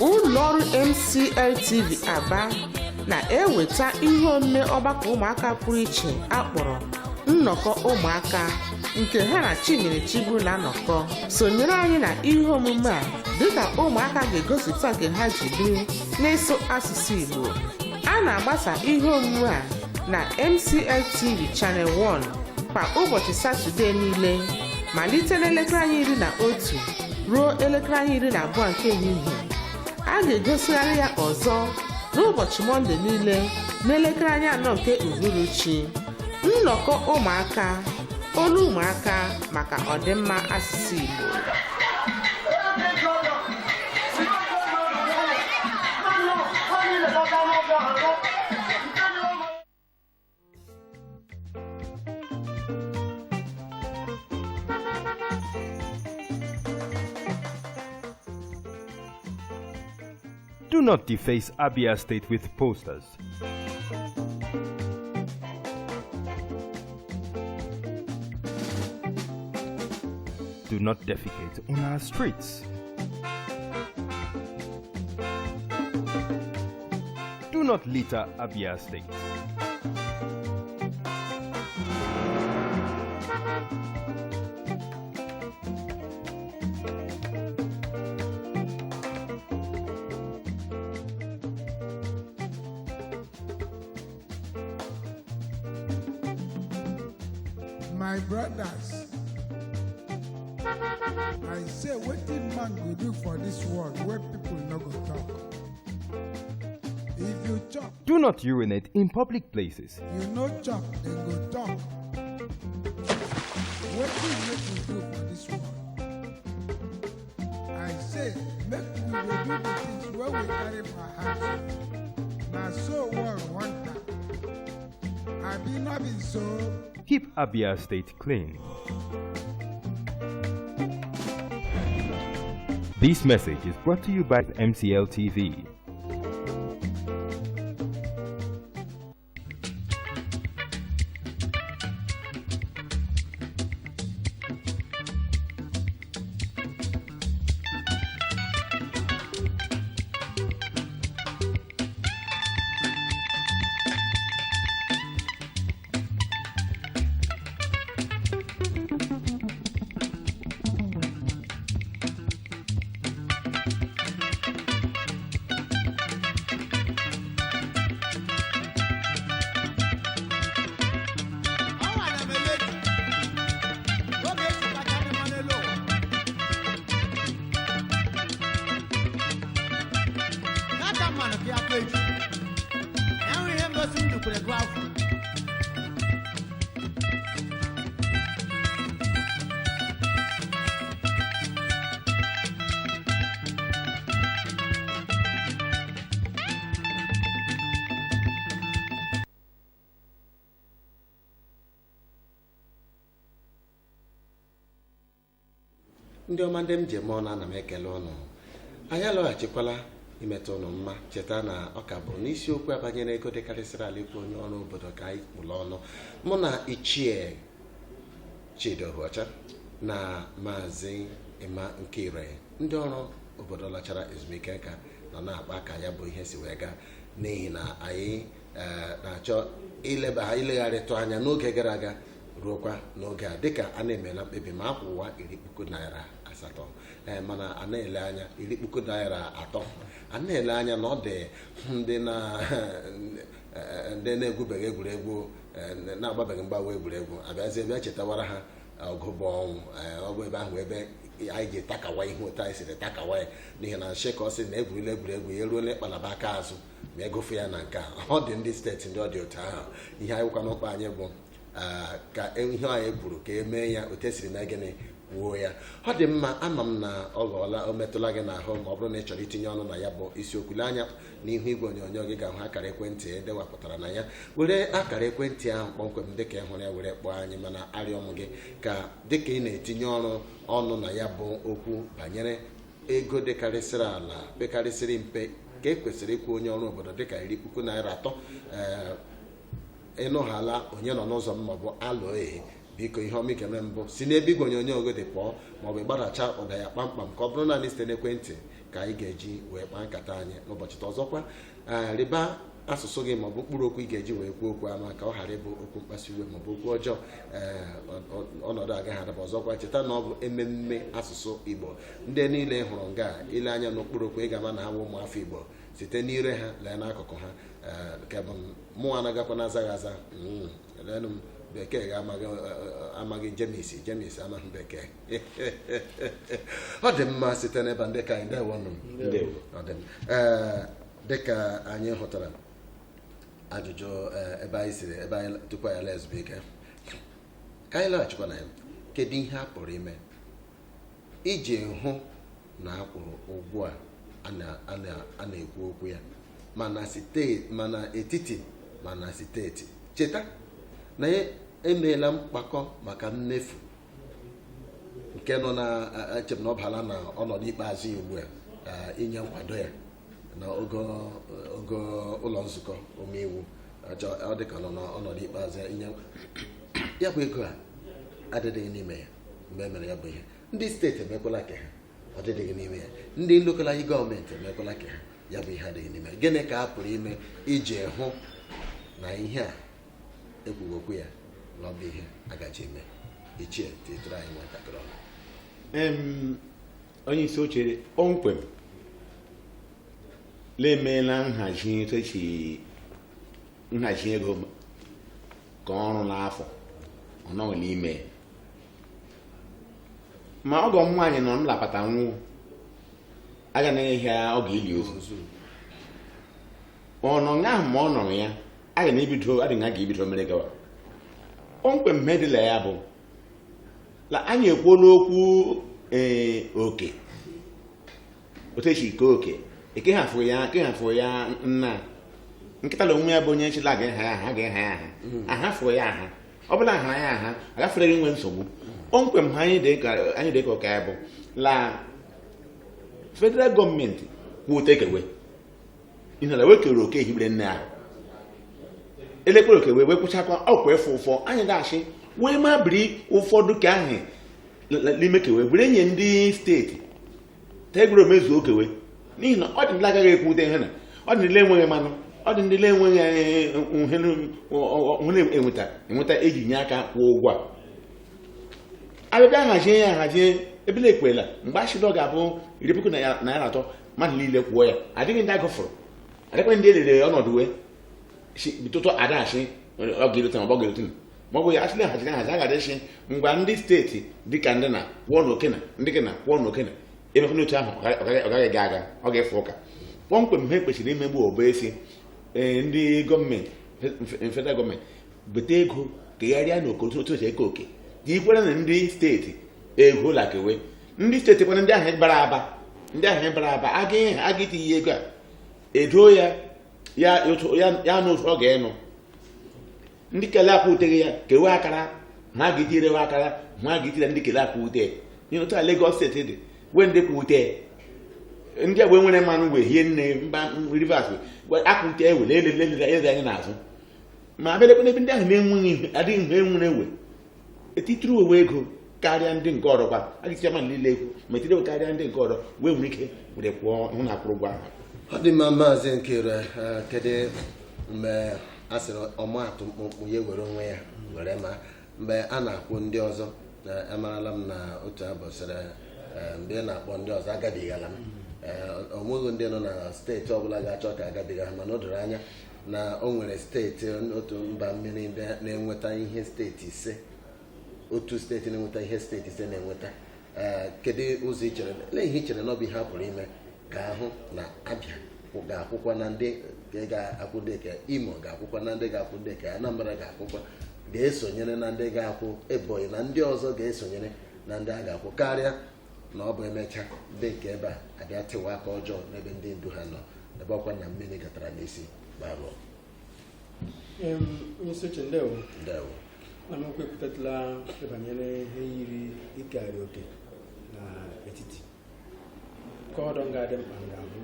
Ụlọọrụ MCL TV Aba na-eweta ihe omume ọgbakọ ụmụaka pụrụ iche akpọrọ nnọkọ ụmụaka nke ha na Chimere Chigbu na-anọkọ. Sonyere anyị na ihe omume a dịka ụmụaka ga-egosipụta nke ha ji biri na-eso asụsụ Igbo. A na-agbasa ihe omume a na MCL TV Channel 1 kwa ụbọchị Satọde niile malite n'elekere 11 ruo elekere 12 nke ehihie. A ga-egosigharị ya ọzọ n'ụbọchị Mọnde niile n'elekere 4 nke uhuruchi. Nnọkọ ụmụaka, olu ụmụaka maka ọdịmma asụsụ Igbo. Do not deface Abia State with posters. Do not defecate on our streets. Do not litter Abia State. My brothers, I say wetin man go do for this world where people no go talk. If you chop, Do not urinate in public places. you no chop, then go talk. Wetin make we do for this world? I say make we dey do the things wey we carry for heart. Na so world want am. Abi no be so? Keep Abia State clean. This message is brought to you by MCL TV. ebere gụ afọ ndị ọma ndị m ji eme ọnụ ana m ekele ụnụ anyị alọghachikwala imetụ ụnụ mma cheta na ọ ka bụ n'isiokwu abanyere ego dịkarịsịrị ala ikwu onye ọrụ obodo ka anyị kpụrụ ọnụ mụ na ichie Chidi Ohuocha na maazị Emma Nkire ndị ọrụ obodo lachara ezumike nka nọ na-akpa ka ya bụ ihe si wee gaa n'ihi na anyị na-achọ ilegharịtụ anya n'oge gara aga ruokwa n'oge a dịka a na-emela mkpebi ma akwụwa 10,000 naira 8 mana a na-ele anya 10,000 naira 3 a na-ele anya na ọ dị ndị na-egwubeghị egwuregwu na-agbabeghị mgbawa egwuregwu abịazi ebe chetawara ha ọgụ bụ ọnwụ ọ bụ ebe ahụ ebe anyị ji takawa ihe otu anyị siri takawa ya n'ihi na nsheka ọ sị na egwurila egwuregwu ya eruola ịkpalaba aka azụ ma egofe ya na nke a ọ dị ndị steeti ndị ọ dị otu ahụ ihe anyị kwa n'ụkpa anyị bụ ka ihe anyị kwuru ka e mee ya otu esiri mee gịnị wuo ya ọ dị mma ama m na ọ ghọọla o metụla gị n'ahụ ma ọ bụrụ na ị chọrọ itinye ọnụ na ya bụ isiokwu lee anya n'ihu igwe onyonyo gị ga-ahụ akara ekwentị edewapụtara na ya were akara ekwentị ahụ kpọmkwem dịka ị hụrụ ya were kpọọ anyị mana arịọ m gị ka dịka ị na-etinye ọnụ na ya bụ okwu banyere ego dịkarịsịrị ala pekarịsịrị mpe ka e kwesịrị ịkwụ onye ọrụ obodo dịka 10,000 naira 3 ịnụghala onye nọ n'ụzọ m maọbụ alụghị biko ihe ọma ikeme mbụ si n'ebe igwe onyonyo gị dị pụọ maọbụ ịgbadacha ụda ya kpamkpam ka ọ bụrụ naanị site n'ekwentị ka anyị ga-eji wee kpaa nkata anyị n'ụbọchị taa. Ọzọkwa rịba asụsụ gị maọbụ mkpụrụ okwu ị ga-eji wee kwuo okwu ama ka ọ ghara ịbụ okwu mkpasu iwe maọbụ okwu ọjọọ ọnọdụ agaghị adaba. Ọzọkwa cheta na ọ bụ ememme asụsụ Igbo ndị niile hụrụ nga ile anya n'okpuru okwu ị ga-ama na ha bụ ụmụafọ Igbo site n'ire ha lee n'akụkụ ha nke bụ mụnwa anagakwa na-azaghị aza lenụ m bekee ga-amaghị jemis amaghị bekee ọ dị mma site n'ebe ndị ka anyị ndewonụ dịka anyị hụtara ajụjụ ebe anyị siri ebe anyị tupu anyị laa ezumike ka anyị laghachikwa na ya kedu ihe a pụrụ ime iji hụ na akwụrụ ụgwọ a na-ekwu okwu ya mana etiti mana steeti. Cheta na emeela mkpakọ maka mmefu nke nọ na echem na ọ bala na ọnọdụ ikpeazụ ya ugbu a inye nkwado ya na ogo ụlọ nzukọ omeiwu ọ dịka nọ n'ọnọdụ ikpeazụ ya inye ya bụ ego a adịghị n'ime ya mgbe e mere ya bụ ihe. Ndị steeti emekwala ka ha ọ dịghị n'ime ya, ndị lokalị gọọmenti emekwala ka ha ya bụ ihe adịghị n'ime ya. Gịnị ka a pụrụ ime iji hụ na ihe a ekwughị okwu ya na ọ bụ ihe agaji eme? Ichie titụrụ anyị nwatakịrị ọnụ. Onye isi oche kpọmkwem na-emeela nhazi ego ka ọrụ n'afọ ọ nọ n'ime ma ọgọ m nwaanyị nọ nlapata nwụ aga na ihe ọ ga-eli ozu ọ nọ nga ahụ ma ọ nọ ya aga na ebido adịghị a ga-ebido mere gawa kpọmkwem medịla ya bụ la anyị ekwuola okwu oke otu esi ike oke ekehafụ ya nna nkịta na onwe ya bụ onye nchịla ga-eha ya aha ga-eha ya aha fụrụ ya aha ọ bụla aha ya aha agafere gị nwe nsogbu. Kpọmkwem ha anyị dị ka ọka ya bụ la federal gọọmenti kwuo tekewe ihe na wekere oke ehibere nne ahụ elekere okewe wee kwụchakwa ọkwa efe ụfọ anyị ga-achị wee mabiri ụfọdụ ka ahụ n'ime kewe were nye ndị steeti tegoro mezuo okewe n'ihi na ọ dị ndị agaghị ekwute ihe na ọ dị ndị enweghị mmanụ ọ dị ndị enweghị enweta eji nye aka kwụọ ụgwọ a abịabịa hazie ya hazie ebele ekwerela mgbe achịrị ọ ga-abụ 10,000 naira 3 mmadụ niile kwụọ ya adịghị ndị agụfụrụ adịkwa ndị elere ọnọdụ wee bitụtụ adaghachi ọ ga-erute ma ọ ga-erute ma ọ bụ ya achịrị hazi a ga-adịchi ngwa ndị steeti dịka ndị na kwụọ n'okena ndị gị na kwụọ n'okena emekwa n'otu ahụ ọ gaghị aga ọ ga-efe ụka. Kpọmkwem ha kwesịrị imegbu ọba esi ndị gọọmenti federal gọọmenti bute ego kegharịa n'okotu otu esi eke oke ka ikwere na ndị steeti ego lakewe ndị steeti kwere ndị ahụ bara aba aga itinye ego a edo ya n'otu ọ ga-enụ ndị kele akwa uteghị ya kewe akara ha ga-etirewe akara ha ga-etire ndị kele akwa ute otu a Lagos steeti dị wee ndị kwa ute ndị agba nwere mmanụ wee hie nne mba Rivers akwa ute ewe ele anya n'azụ ma abịalekwa n'ebe ndị ahụ na-enweghị adịghị ihe enwere ewe etitiri uwe ego karịa ndị nke ọrụ kwa agịcha ma niile ekwu ma etire karịa ndị nke ọrụ wee nwere ike were kwụọ hụ na akwụrụ ụgwọ ahụ. Ọ dị mma Maazị Nkere, kedu mgbe a sịrị ọmatụ mkpụmkpụ ya were onwe ya were ma mgbe a na-akwụ ndị ọzọ amarala m na otu abọsịrị mgbe ị na-akpọ ndị ọzọ agabighala m onweghị ndị nọ na steeti ọbụla ga-achọ ka agabiga ha mana o doro anya na o nwere steeti otu mba mmiri na-enweta ihe steeti ise otu steeti na-enweta ihe steeti ise na-enweta kedu ụzọ ichere lee ihe ichere na ọ bụ ihe a pụrụ ime ga-ahụ na Abịa ga-akwụkwa na ndị ga-akwụ dịka Imo ga-akwụkwa na ndị ga-akwụ dịka Anambra ga-esonyere na ndị ga-akwụ Ebonyi na ndị ọzọ ga-esonyere na ndị a ga-akwụ karịa na ọ bụ emechaa ndị nke ebe a abịa tịwa aka ọjọọ n'ebe ndị ndu ha nọ ebe ọkwa na mmiri gatara n'isi gbarụọ. Onye isi oche ndewo na m ekwupụtatụla banyere ihe yiri ịkarị oke na etiti ka ọdọ ga-adị mkpa ga-abụ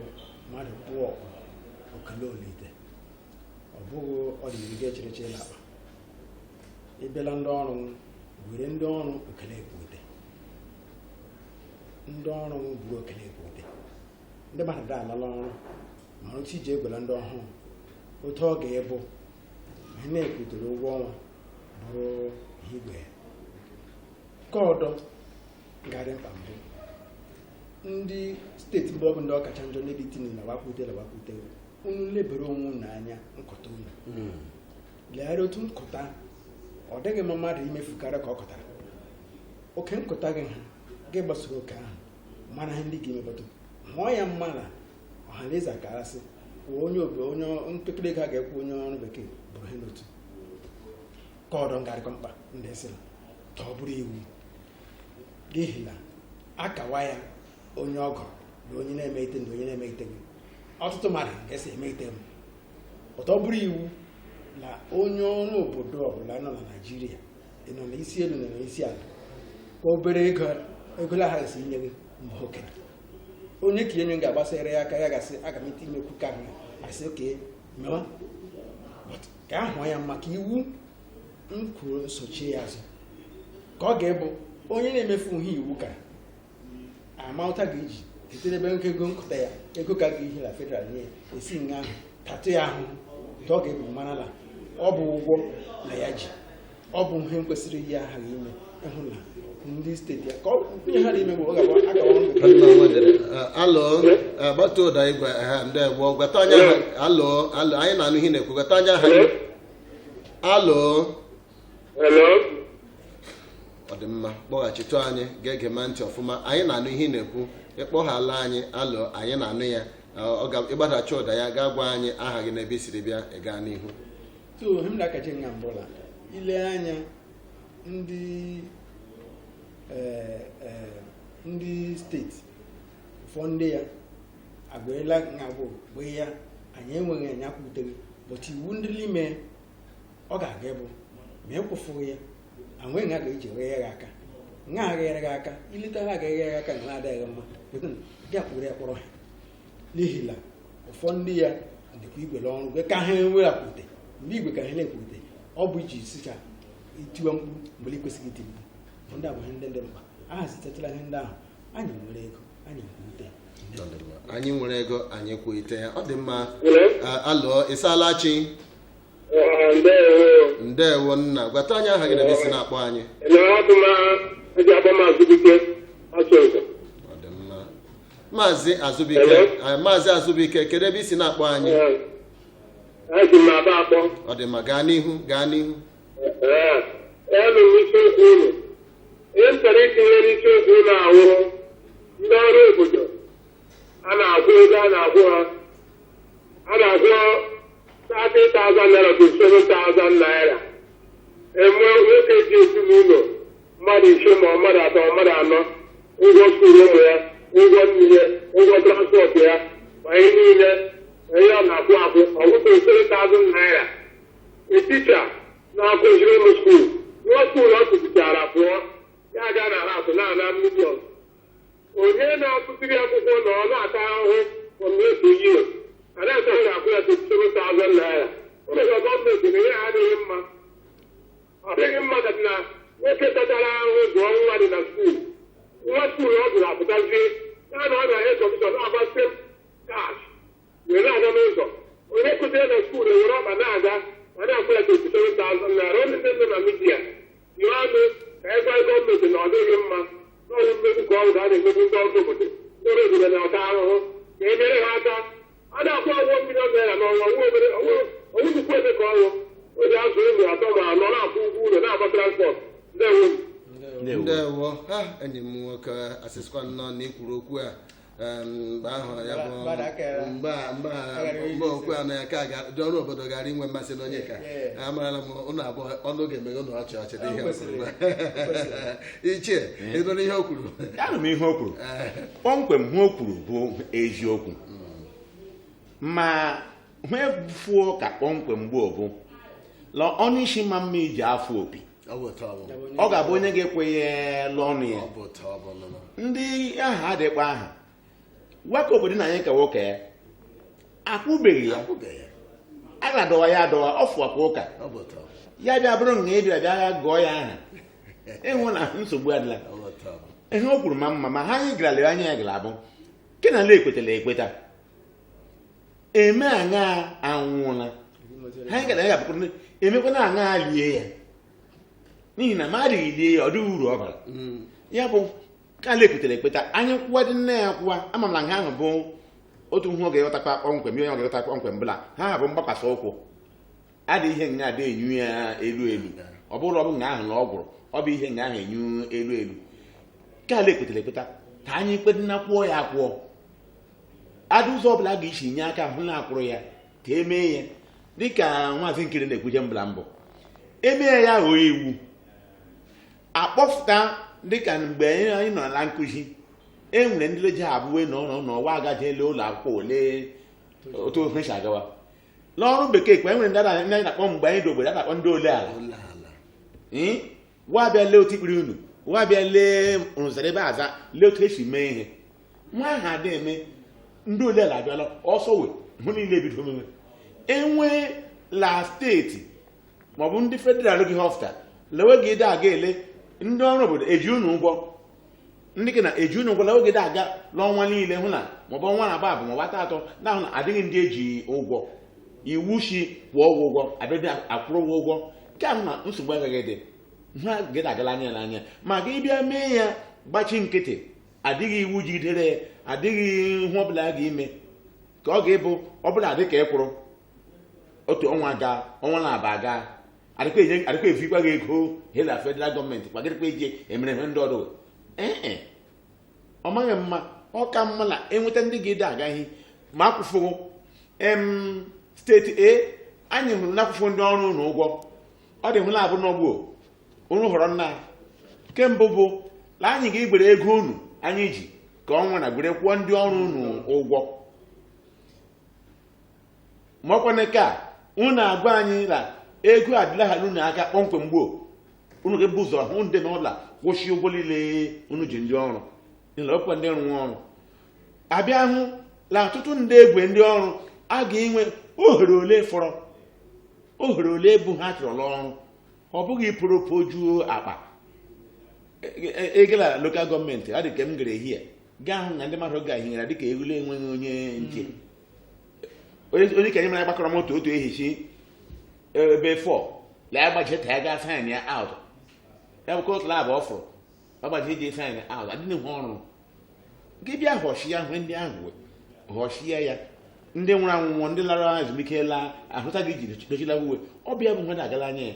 mmadụ pụọ okele olite ọ bụghị ọdịnihu ga-echereche n'akpa ịbịala ndị ọrụ were ndị ọrụ okele ekwute ndị ọrụ buru okele ekwute ndị mmadụ da alala ọrụ ma otu iji egwela ndị ọhụrụ otu ọ ga-ebu ihe na-ekwutere ụgwọ ọnwa bụrụ ihe igwe ka ọdọ ga-adị mkpa mbụ ndị steeti mgbe ọ bụ ndị ọkacha njọ n'ebe itinye na wakwute unu lebere onwe unu anya nkọta unu legharịa otu nkọta ọ dịghị mma mmadụ imefukarị ka ọ kọtara oke nkọta gị ha gị gbasoro oke ahụ mana ihe ndị ga-emepụta mụọ ya mma na ọhaneze akarasị onye mpekere ego a ga-ekwu onye ọrụ bekee bụrụ ihe n'otu ka ọdọ ngarịkọ mkpa ndị sịrị ka ọ bụrụ iwu n'ihi na akawa ya onye ọgọ na onye na-eme ite na onye na-eme ite gị ọtụtụ mmadụ ga-esi eme ite m ụtọ bụrụ iwu na onye ọrụ obodo ọbụla nọ na Naịjirịa ịnọ na isi elu na isi ala ka obere ego la ha esi inye gị mgbe okenye onye ka enye ga-agbasara ya aka ya gasị aga m ite imekwu ka ha asị oke mewa ka ahụ ya maka iwu nkwuru nsochie ya azụ ka ọ ga-ebu onye na-emefu ihe iwu ka amauta ga-eji sitere ebe nke ego nkụta ya ego ka ga-ehi na federal nye esi nga ahụ tatụ ya ahụ ka ọ ga-ebu marala ọ bụ ụgwọ na ya ji ọ bụ ihe kwesịrị ihe aghaghị ime ịhụ na ndị steeti ya ka ihe ha na-ime bụ ọ ga-akawa alụ gbata ụda igwe ha ndị gboo gwata anya alụ anyị na-anụ ihe na-ekwu gwata anya ha alụ ọ dị mma kpọghachitụ anyị ga-ege ma ntị ọfụma anyị na-anụ ihe na-ekwu ịkpọghala anyị alụ anyị na-anụ ya ịgbadachi ụda ya gaa gwa anyị aha gị n'ebe isiri bịa ịga n'ihu hemdakachi nga mbụla ile anya ndị steeti ụfọdụ ndị ya agwela ngagbo gbe ya anyị enweghị anya kwutere bụtụ iwu ndị n'ime ọ ga-aga bụ ma ekwụfụghị ya anweghị ha ga-eji wee ya aka nha agaghere gị aka ileta ha agaghị ya aka na na-adịghị mma bịa kpụrụ ya kpọrọ ha n'ihi na ụfọdụ ndị ya dịkwa igwele ọrụ gwe ka ha enweghapụte mgbe igwe ka ha na-ekwute ọ bụ iji sicha itiwe mkpu mgbe ikwesịghị iti mkpu ndị abụghị ndị mkpa aha zitetara ihe ndị ahụ anyị nwere ego anyị kwute anyị nwere ego anyị kwute ya ọ dị mma alụọ ịsaala chi ndewo nna gwata anyị aha gị na ebe si na-akpọ anyị ọ dị mma Maazị Azụbike kedu ebe isi na-akpọ anyị ọ dị mma gaa n'ihu ihe m chọrọ itinye n'isi okwu na-awụ ndị ọrụ obodo a na-akwụ ego a na-akwụ ha a na-akwụ 30,000 naira to 70,000 million naira enwe nwoke ji ezinụlọ mmadụ ise ma mmadụ atọ mmadụ anọ ụgwọ skuulu ụmụ ya ụgwọ n'ihe ụgwọ transpọtụ ya ma ihe niile ihe ọ na-akwụ akwụ ọgwụgwọ 3,000 naira eticha na-akụziri ụmụ skuulu nwa skuulu ọ kụzichara pụọ ya aga n'ala akụ na-ana milion onye na-akụziri akwụkwọ na ọ na-ata ahụhụ otu ihe anaghị ga-akwụ ya 27,000 naira ụlọ gọọmenti na ihe ha adịghị mma ọ dịghị mma ka na nwoke tatara ahụhụ zụọ nwa dị na skuulu nwa skuulu ọ gụrụ apụtazie ya na ọ na-enye kọmishọn na-agbasị kash were na-aga n'ụzọ onye kụziere na skuulu were ọkpa na-aga ma na-akwụ ya 27,000 naira onye ndị nọ na midia yụọ anụ ka ịgwa gọọmenti na ọ dịghị mma n'ọrụ mmegbu ka ọrụ ga a na-emegbu ndị ọrụ obodo ndị ọrụ obodo na-ata ahụhụ ka e nyere ha aka a na-akwụ ụgwọ milion naira n'ọnwa owutukwu ebe ka ọrụ o ji azụ ụmụ atọ ma anọ na-akwụ ụgwọ ụlọ na-agba transpọt ndewo ha enyi m nwoke asịsịkwa nnọọ na ikwuru okwu a mgbe ahụ ya bụ mgbe okwu a na ya ka dị ọrụ obodo gara inwe mmasị n'onye ka amarala m ụnụ abụọ ọnụ ga-emeghe ụnụ ọchị ọchị dị ihe ichie ịdụrụ ihe o kwuru anụ m ihe o kwuru kpọmkwem ihe o kwuru bụ eziokwu ma hụ efuo ka kpọmkwem gboo bụ la ọnụ isi ma mma iji afọ opi ọ ga-abụ onye ga-ekweghị lụọ ọnụ ya ndị aha adịkwa aha gwaka obodo na anyị ka nwoke ya akwụbeghị ya a ga-adọwa ya adọwa ọ fụwakwa ụka ya bịa bụrụ na ịbịa bịa gụọ ya aha ịhụ na nsogbu adịla ihe o kwuru ma mma ma ha anyị gara lere anya ya gara abụ nke na ala ekwetala ekweta eme aṅa anwụọla ha anyị gara ya ga-abụkwa emekwana aṅa lie ya n'ihi na ma adịghị lie ya ọ dịghị uru ọ bara ya bụ ka ala ekwetara ekweta anyị kwụwa dị nne ya kwụwa ama m na ha ahụ bụ otu ihe ọ ga-eghọtakwa kpọmkwem ihe ọ ga-eghọta kpọmkwem bụla ha bụ mgbakwasị ụkwụ adịghị ihe nga ada enyu ya elu elu ọ bụrụ ọ bụ nga ahụ na ọ gwụrụ ọ bụ ihe nga ahụ enyu elu elu ka ala ekwetara ekweta ka anyị kpedịna kwụọ ya akwụọ adị ụzọ ọbụla a ga-esi nye aka hụ na-akwụrụ ya ka emee ya dịka nwaazị Nkiri na-ekwuje mbụla mbụ emee ya ghọọ iwu akpọfụta dịka mgbe anyị nọ na nkụzi e nwere ndị leji abụwe n'ọwa agaghị ele ụlọ akwụkwọ ole otu ofe si agawa n'ọrụ bekee kpa e nwere ndị anyị na-akpọ mgbe anyị dogbere a na-akpọ ndị ole ala wa bịa lee otu ikpiri unu wa bịa lee rụzara ebe aza lee otu esi mee ihe nwa ahụ adị eme ndị ole ala abịala ọsọ wee hụ niile ebido omume enwee la steeti maọbụ ndị federal gị họfta lewe gị ide aga ele ndị ọrụ obodo eji unu ụgwọ ndị ke na eji unu ụgwọ lewe gị ide aga n'ọnwa niile hụ na maọbụ ọnwa na-agba abụ maọbụ ata atọ na-ahụ na adịghị ndị eji ụgwọ iwu si kwụọ ụgwọ abịadị akwụrụ ụgwọ nke ahụ na nsogbu agaghị dị ha gịda agala anya n'anya ma gị bịa mee ya gbachi nkịtị adịghị iwu jidere adịghị ihe ọbụla a ga-ime ka ọ ga-ebu ọbụla adị ka ịkwụrụ otu ọnwa gaa ọnwa na-aba aga adịkwa efikwa gị ego hela federal gọọmenti kwagịrịkwa eji emere ihe ndị ọrụ ọ maghị mma ọ ka mma na enweta ndị ga-ede agaghị ma akwụfụrụ steeti anyị hụrụ n'akwụkwọ ndị ọrụ na ụgwọ ọ dị hụla abụ n'ọgbụ unu họrọ nna kembụ bụ na anyị ga-egbere ego unu anyị ji ka ọnwa na gbere kwụọ ndị ọrụ unu ụgwọ ma ọkwana ka unu agwa anyị na ego adịla ha n'unu aka kpọmkwem gboo unu ga-ebu ụzọ hụ ndị n'ụlọ kwụsị ụgwọ niile unu ji ndị ọrụ nile ọkwa ndị rụrụ ọrụ abịa hụ na ọtụtụ ndị egwe ndị ọrụ a ga-enwe ohere ole fọrọ ohere ole bụ ha chọrọ ọrụ ọ bụghị pụrụ pojuo akpa egela lokal gọọmenti ọ dị ka m gara ehihie gaa hụ na ndị mmadụ ga-ehinyere dịka egwule enweghị onye nche onye ka nye mere gbakọrọ moto otu ehichi ebe 4 la ya gbaji ka ya gaa saịn ya aut ya bụ kọtụl abụ ọ fụrụ ọ gbaji eji saịn aut adịghị hụ ọrụ gị bịa họchia hụ ndị ahụ họchia ya ndị nwụrụ anwụnwụ ndị lara ezumike laa ahụta gị ji dochila uwe ọ bịa bụ nwere agala anya ya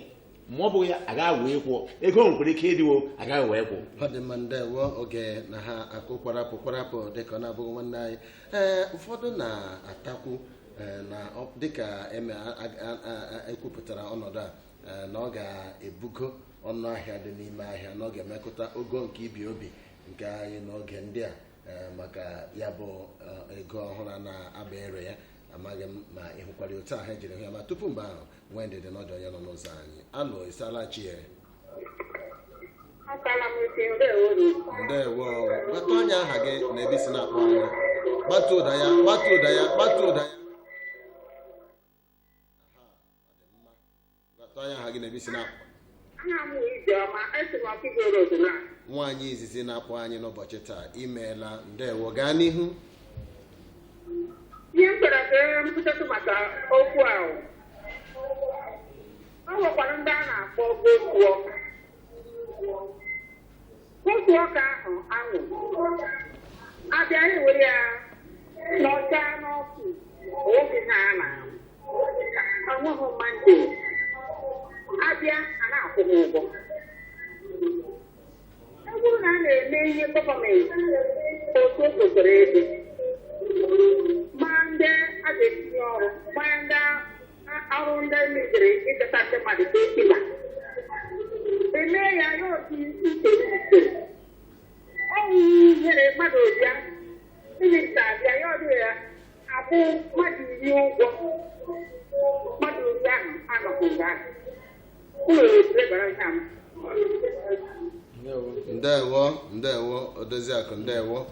ma ọ bụghị ya agaghị wee kwụọ ego nwekwara ike ịdịwo agaghị wee kwụ ọ dị mma ndewo oge na ha akụ kwarapụ dịka ọ na-abụghị nwanne anyị ụfọdụ na-atakwu na dịka ekwupụtara ọnọdụ a na ọ ga-ebugo ọnụ ahịa dị n'ime ahịa na ọ ga-emekọta ogo nke ibi obi nke anyị n'oge ndị a maka ya bụ ego ọhụrụ na-aba ere ya. Amaghị m ma ị hụkwara otu ahụ ejiri hụ ya, ma tupu mgbe ahụ nwee ndịdị n'ọdụ onye nọ n'ụzọ anyị. Alụ ịsala chi ya. Ndewo, gbata onye aha gị na ebe si na-akpọ anya. Gbata ụda ya. Gbata onye aha gị na ebe si na-akpọ. Nwaanyị izizi na-akpọ anyị n'ụbọchị taa, imeela. Ndewo, gaa n'ihu. Ihe m chọrọ ka mpụtatụ maka okwu ahụ, ọ nwekwara ndị a na-akpọ otu ọka ahụ abịa ewere ya n'ọcha n'ọkụ oge ha na-anwụghị mmadụ abịa a na-akwụ m ụgwọ. Ọ bụrụ na a na-eme ihe gọọmenti otu o kwesịrị ebe ma ndị a ga-etinye ọrụ ma ndị ọrụ ndị meziri ịchọta ndị mmadụ ka esila eme ya ya otu iche ọnwụ nyere mmadụ bịa minista bịa ya ọdụ ya akwụ mmadụ 10 ụgwọ mmadụ ori ahụ anọghị nga ụlọ ebara nha m. Ndewo Odoziakụ, ndewo.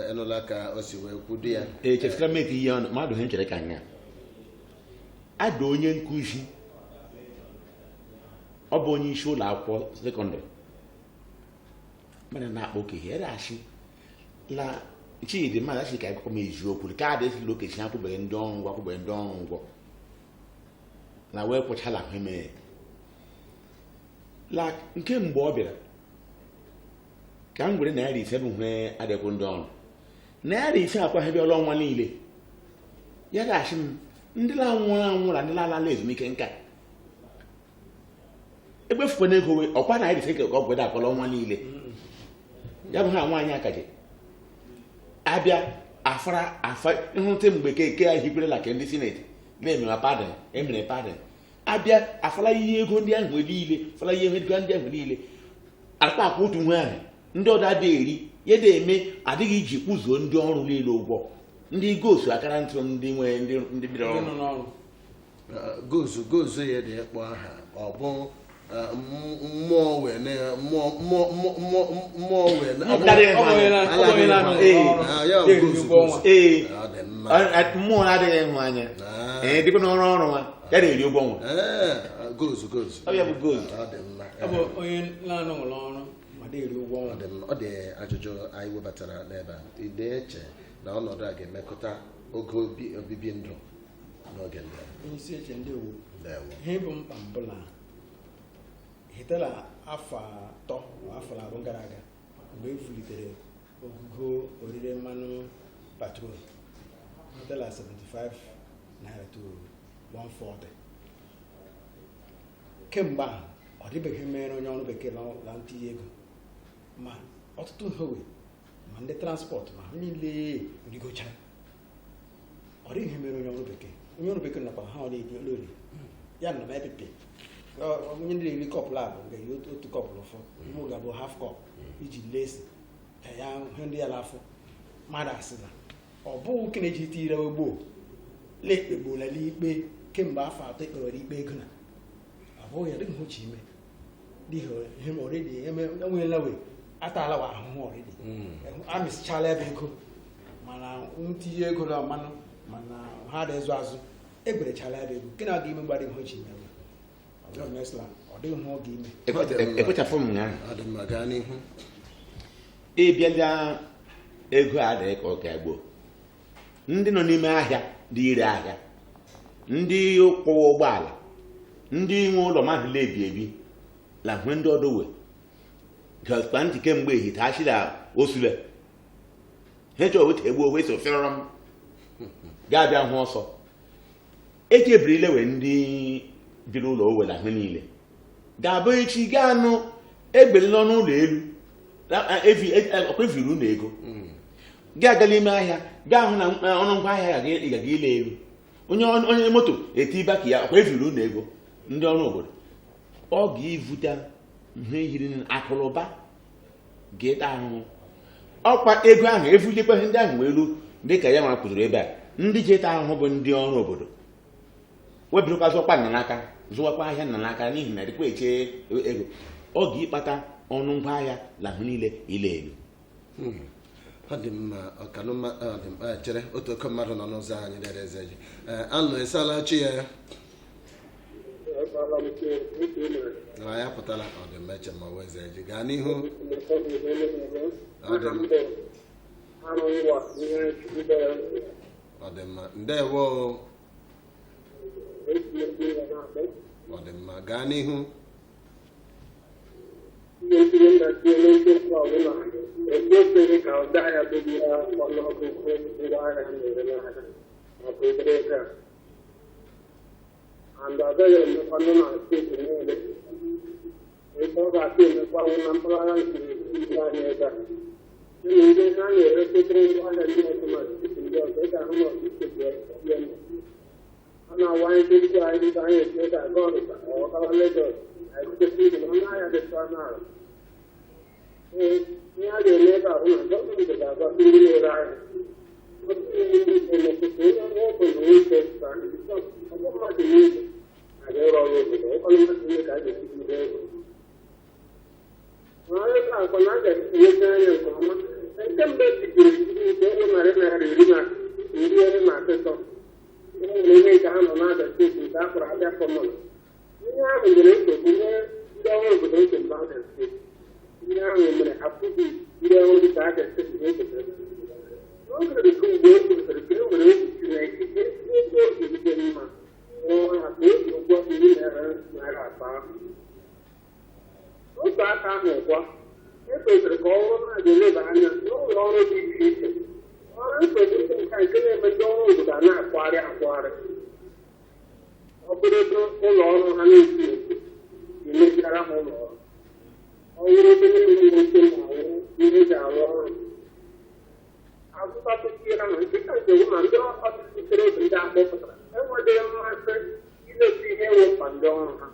Enụla ka o si wee kwudo ya. Echefula m ihe ọnụ mmadụ ha chere ka nya ada onye nkụzi, ọ bụ onye isi ụlọ akwụkwọ sekọndịrị mana na-akpọ okenye asị la Chidi mmadụ asị ka akụkọ m eziokwu ka adị esila okenye akwụbeghị ndị ọrụ ụgwọ na wee kwụchala ahụ emere la nke mgbe ọ bịara ka m gwere naira 5 nwee adịkwụ ndị ọrụ naira 5 akwaghịbịa ọrụ ọnwa niile. Ya ga-asị m ndị na-anwụrụ na ndị na-alala ezumike nka egbefukwana ego wee ọkwa naira 5 ka ọ gwede akwọrọ ọnwa niile. Ya bụ ha nwaanyị akaji abịa afa ịhụte mgbe keke ahụ hikwerela ka ndị sineti na-emewa padịn emere padịn abịa afala ihe ego ndị ahụ niile fala ihe ego ndị ahụ niile akpa otu nwe ahụ ndị ọdọ adịghị eri ya na-eme adịghị iji kwụzuo ndị ọrụ niile ụgwọ ndị gosu akara ntụ ndị nwere ndị bidoro ọrụ gozu ya dị ịkpọ aha ọ bụ mmụọ wee mmụọ na-adịghị ịhụ anya dịkwa n'ọrụ ọrụ nwa ya na-eri ụgwọ nwa gozu ọ ya bụ gozu ọ bụ onye na-anọghị ọrụ ma na-eri ụgwọ nwa. Ọ dị ajụjụ anyị webatara n'ebe a. Ị na-eche na ọnọdụ a ga-emekọta oge obibi ndụ n'oge ndị a? Onye isi eche ndị uwe ihe bụ mkpa mbụla hetara afọ 3 afọ 4 gara aga mgbe e fulitere ogugo orire mmanụ patrol hetara 75 naira to 140. Kemgbe ahụ ọ dịbeghị mere onye ọrụ bekee na ntinye ego ma ọtụtụ nhowe ma ndị transport ma ha niile rigochara. Ọ dịghị mere onye ọrụ bekee nakwa ha na-eji olori ya nọ na epipi onye ndị na-eri kọpụlụ abụ ga-eri otu kọpụlụ ụfọ ime oge abụọ half cup iji lesi ka ya hụ ndị ya n'afọ. Mmadụ asị na ọ bụghị nke na-eji tire gboo lekpegbola n'ikpe kemgbe afọ 3 ekpewere ikpe ego na ọ bụghị ya dịghị ochi ime dịghị ihe ma ọrịdị enweela wee atalawa ahụhụ ọrịdị amịsichala ebe ego mana ntinye ego na mmanụ mana ha dị azụ egberechala ebe ego nke na-aga ime mgbadị ihe ochi ime ọ dịghị ihe ọ ga-ime ekwechapụ m ya Ọ dị mma, gaa n'ihu. ịbịa ego adịghị ka ọ ga-egbo ndị nọ n'ime ahịa dị ire ahịa, ndị kwụwa ụgbọala, ndị nwe ụlọ mmadụ na-ebi ebi la hwe ndị ọdụ we gaskwa ntị kemgbe ehite achịla osule ha chọọ weta egbu owe so fịọrọ m ga-abịa hụ ọsọ echebirile we ndị biri ụlọ owela ahụ niile ga-abụ echi gaa nụ egberela ọnụ ụlọ elu ekwefiri ụlọ ego gị agala ime ahịa gaa hụ na ọnụ ngwa ahịa ga-aga ile elu onye moto eti baki ya ọkwa eviri ụlọ ego ndị ọrụ obodo ọ ga-evute ihe yiri akụrụba ga-eta ahụhụ ọkwa ego ahụ evulikwa ndị ahụ elu dị ka ya nwa kwụziri ebe a ndị ji eta ahụhụ bụ ndị ọrụ obodo webirikwa zụkwa nna n'aka zụwakwa ahịa nna n'aka n'ihi na dịkwa eche ego ọ ga-ịkpata ọnụ ngwa ahịa lahụ niile ile elu. Ọ dị mma ọkanụma ọ dị mkpa chere otu oke mmadụ nọ n'ụzọ anyị dere eze ji anụ esala chi ya ya pụtara ọ dị mma eche ma weze ji gaa n'ihu ọ dị mma ndewo ọ dị mma gaa n'ihu ekwesịghị ka ụda ahịa dobe ya ọnụọgụgụ ngwa ahịa na-ere n'ahịa maka obere ego a and ọ gaghị emekwanụ na steeti niile ebe ọ ga-atụ emekwanụ na mpaghara nke ndị ahịa ebe a dị na ndị ha na-eretetere ngwa ahịa ndị ọzọ na steeti ndị ọzọ ị ga-ahụ na steeti ya a na-awanye ndị ahịa ndị ahịa esi ego aga ọrịa ọgawa Legọs na-ebutefe na ọnụ ahịa dịcha n'ala ihe a ga-eme ebe ahụ na gọọmenti ga-agwa ndị na-ere ahịa ọbụ mmadụ niile na-aga ịrụ ọrụ obodo ọkwanụ mmadụ niile ka a ga-esi ire ego ma onye ka akwa na a ga-etinye anya nke ọma nke mgbe tikiri nke ego narị naira iri na asatọ nwere ihe nke ha nọ na-abịa steeti nke a kpọrọ abịa kọmọn ihe ahụ nyere nsogbu nye ndị ọrụ obodo nke mba abịa steeti ihe ahụ mere apụghị ndị ọrụ dịka a ga-esepụta echetere n'oge dịka ugbo e kwesịrị ka e were echichi na ikike ego ogige mma rụọ ha ka eji ụgwọ iri naira atọ ahụ otu aka ahụ ụgwọ e kwesịrị ka ọrụ ha ga-eleba anya n'ụlọ ọrụ dị iche iche ọrụ nsogbu ndị nka nke na-eme ndị ọrụ obodo a na-akwagharị ọ bụrụ ebe ụlọ ọrụ ha na-esi esi ga-emechiara ha ụlọ ọrụ ọ bụrụ ebe niile oche ma ọwụ ihe eji arụ ọrụ azụtatụtiere na nkịta nsogbu na ndị ọchịchịtere obi ndị akpọpụtara enweghị mmasị ilesi ihe ewepụta ndị ọrụ ha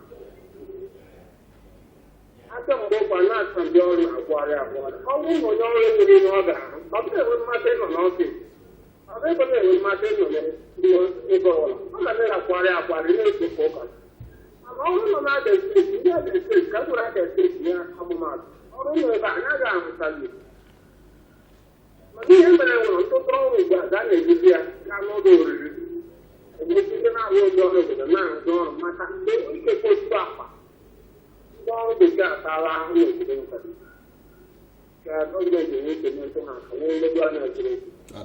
aka mgbe ụkwa na-achọ ndị ọrụ na-agwagharị ọ bụrụ na onye ọrụ enwere ihe ọ ga-ahụ ọ bụrụ enwe mmasị ịnọ n'ọfịs ọ bụ ebe na-enwe mmasị ịnọ n'ebe ọbụla ọ ga na-akwagharị na-echefu ụka mana ọrụ nọ na-abịa steeti ndị abịa steeti ka gwara abịa steeti ya ọmụmatụ ọrụ nọ ebe anyị agaghị ahụtali mana ihe mere nwere ntụtụ ọrụ ugbu a ga a na-ejizi ya gaa n'ụlọ oriri egosi ndị na-arụ ụdị ọrụ obodo na-arụ ọrụ maka mgbe ikekwe otu akpa ndị ọrụ bekee ataala ahụ n'obodo nka ka gọọmenti enwe ike metụ ha aka nwee nledo anya jiri ka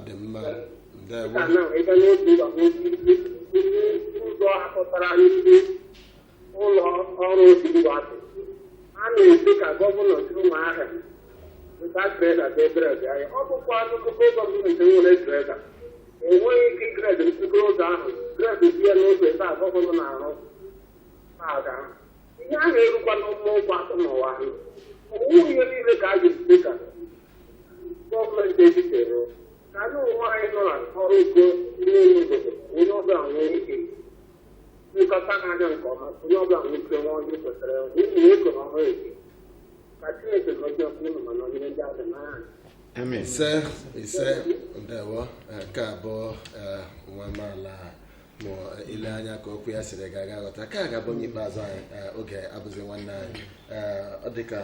na ịga n'otu ụzọ akpọtara ndị ụlọ ọrụ obibi atụ a na-esi ka gọvanọ si ụmụahịa nta greda ka egred ahịa ọ bụkwa nnukwu gọọmenti nwere greda enweghị ike gred mkpụrụ ụzọ ahụ gred bie n'ụzọ ebe a gọvanọ na-arụ aga ihe ahụ erukwa n'ụmụ ụkwụ atụ n'ụwa ahụ ọwụwụ ihe niile ka a ga-esite ka gọọmenti ejitere ka anyị ụmụ anyị nọ na ọrụ ugbo n'ime obodo onye ọbụla nwee ike nkọta ha anya nke ọma onye ọbụla nwee ike nwa onye kwesịrị n'ihi na ego ọhụrụ eke ka Chineke gọzie ọkụ ụlọ ma nọgide ndị adị n'anya ise ndewo nke abụọ nwa amaala ma ile anya ka okwu ya siri ga-aga ghọta ka a ga-abụ onye ikpeazụ anyị oge abụzi nwanne anyị ọ dị ka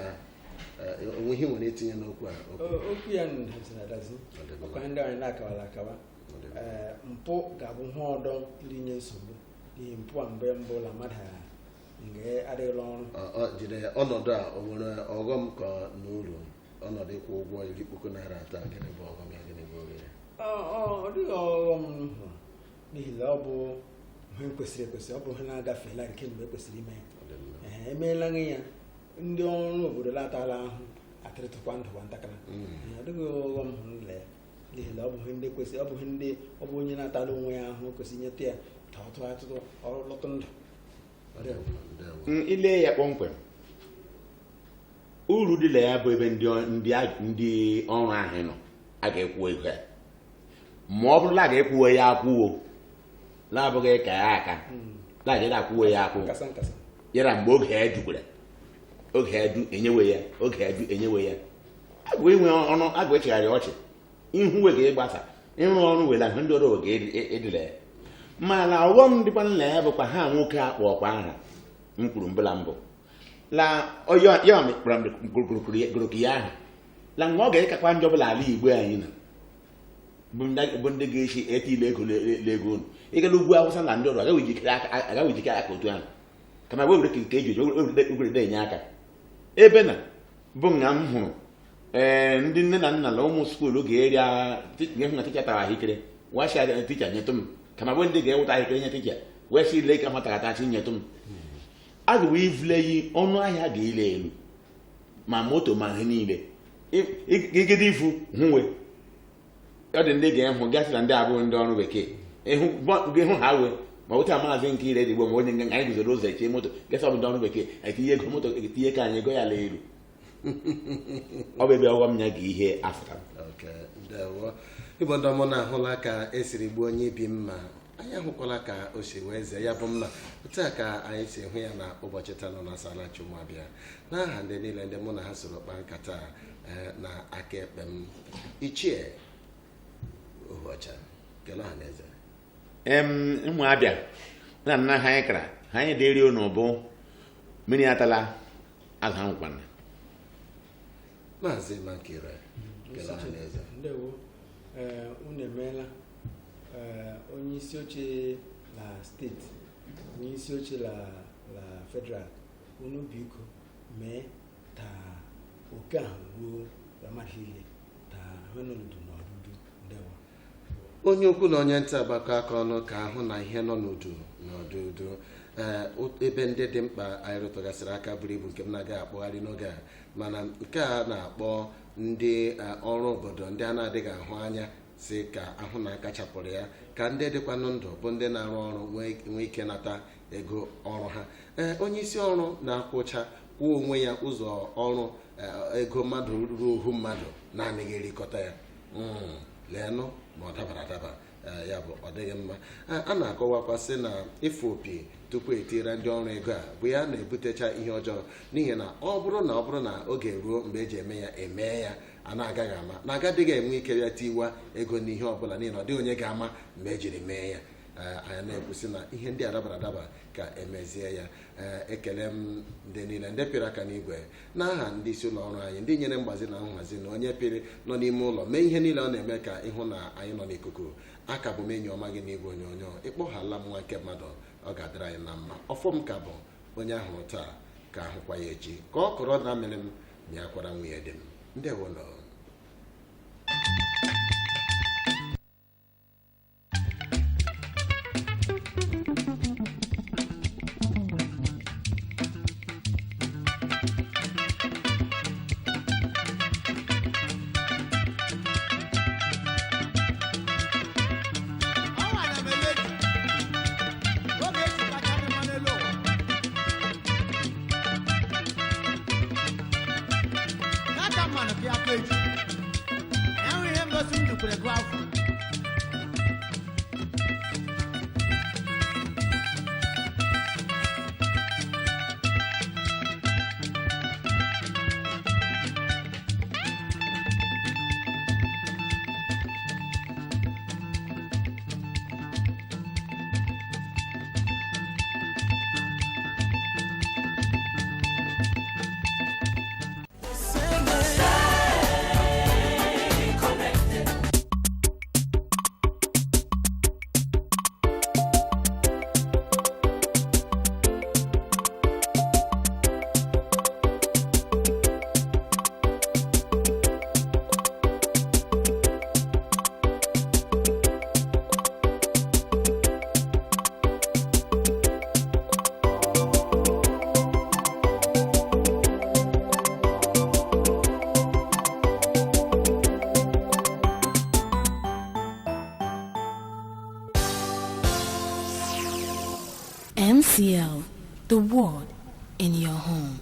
onwe ihe nwere itinye n'okwu a okwu ya haziri adazi ọkwa ndị anyị na-akawala akawa mpụ ga-abụ ihe ọdọ irinye nsogbu n'ihi mpụ a mgbe mbụ la mmadụ nke adịghịla ọrụ jide ọnọdụ a o nwere ọghọm ka na uru ọnọdụ ịkwụ ụgwọ 10,000 naira atọ gịnị bụ ọghọm ya gịnị bụ ohere ọ dịghị ọghọm n'ihi na ọ bụ ihe kwesịrị ekwesị ọ bụ ihe na-agafeela nke mgbe ekwesịrị ime ya emeela ya ndị ọrụ obodo latala ahụ atịrịtụkwa ndụ kwa ntakịrị ọ dịghị ọghọm nle ya n'ihi na ọ bụ ihe ndị kwesịrị ọ bụ ihe ndị ọ bụ onye na-atala onwe ya ahụ kwesịrị nyeta ya ka ọ tụrụ atụtụ ọlọtụ ndụ ile ya kpọmkwem uru dịla ya bụ ebe ndị ọrụ ahụ nọ a ga-ekwu ego ya ma ọ bụrụ na a ga-ekwuwe ya akwụwo na-abụghị ka ya aka na-agaghị akwụwe ya akwụ yara mgbe oge ya dugbere oge edu enyewe ya oge edu enyewe ya agụ inwe ọnụ agụ echegharị ọchị ihu wege ịgbasa ịrụ ọrụ wela ndị ọrụ oge edile ya mana ọghọm dịkwa nna ya bụkwa ha nwoke akpọ ọkwa aha m kwuru mbụla mbụ la ya mekpara gụrụkụ ya ahụ la mgbe ọ ga-ekakwa njọ bụla ala Igbo anyị na bụ ndị ga-echi etile ego unu ịgala ugwu Awụsa na ndị ọrụ agaghị ejikere aka otu ahụ kama wewere ka eji ogwere enye aka ebe na bụ nga m hụrụ ndị nne na nna na ụmụ skuulu ga-eri ga-ehụ na ticha tara ahụikere wachi aga ticha nyetụ m kama bụ ndị ga-ewụta ahụikere nye ticha wee si ile ka matakatachi nyetụ m a ga wee ivule yi ọnụ ahịa ga-ele elu ma moto ma ihe niile igide ifu hụwe ọ dị ndị ga-ehụ gasị na ndị abụghị ndị ọrụ bekee ịhụ ha wee ma ụta maazị nke ire digbo ma onye nga anyị guzoro ụzọ eche moto gasị ọ bụ ndị ọrụ bekee etinye ego moto etinye ka anyị ego ya la elu ọ bụ ebe ọghọm ya ga ihe afụta Igbo ndị ọmụ na-ahụla ka esiri gbuo onye ibi mma anyị ahụkwala ka o si wee zee ya bụ mma otu a ka anyị si hụ ya na ụbọchị taa nọ na Asalachi Ụmụabịa n'aha ndị niile ndị mụ na ha soro kpaa nkata na aka ekpe m Ichie Ohuọcha kele ọha na eze Ụmụabịa na nna ha anyị kara ha anyị dịrị unu bụ mmiri atala azụ ha nkwana Maazị Mankire kele ọha na eze ndewo unu emeela onye isi oche na steeti onye isi oche la federal unu biko mee ta oke ahụ ruo mmadụ niile ta ọnọdụ n'ọdụdụ ndewo onye ukwu na onye nta agbakọ aka ọnụ ka ahụ na ihe nọ n'udu n'ọdụdụ ebe ndị dị mkpa anyị rụtụgasịrị aka buru ibu nke m na-agaghị akpọgharị n'oge a mana nke a na-akpọ ndị ọrụ obodo ndị a na-adịghị ahụ anya si ka ahụ na akachapụrụ ya ka ndị dịkwanụ ndụ bụ ndị na-arụ ọrụ nwee ike nata ego ọrụ ha onye isi ọrụ na-akwụcha kwụọ onwe ya ụzọ ọrụ ego mmadụ ruo ohu mmadụ na-anaghị erikọta ya leenụ ma ọ dabara adaba ya bụ ọ dịghị mma a na-akọwakwa sị na ịfụ opi tupu etire ndị ọrụ ego a bụ ya na-ebutecha ihe ọjọọ n'ihi na ọ bụrụ na oge ruo mgbe eji eme ya emee ya a na-agaghị ama na agadịghị enwe ike ya tiwa ego n'ihe ọbụla n'ihi na ọ dịghị onye ga-ama mgbe ejiri mee ya anyị na-ekwusị na ihe ndị adabara adaba ka emezie ya ekele m ndị niile ndị pịrị aka n'igwe n'aha ndị isi ụlọ ọrụ anyị ndị nyere mgbazi na nhazi na onye pịrị nọ n'ime ụlọ mee ihe niile ọ na-eme ka ịhụ na anyị nọ n'ikuku aka bụ m enyi ọma gị n'igwe onyonyo ịkpọghala m nwa nke mmadụ ọ ga-adịrị anyị na mma ọfọ m ka bụ onye ahụrụ taa ka ahụkwa ya echi ka ọ kọrọ na mere m ma ya kwara nwunye dị m ndewo nọ MCL, the word in your home.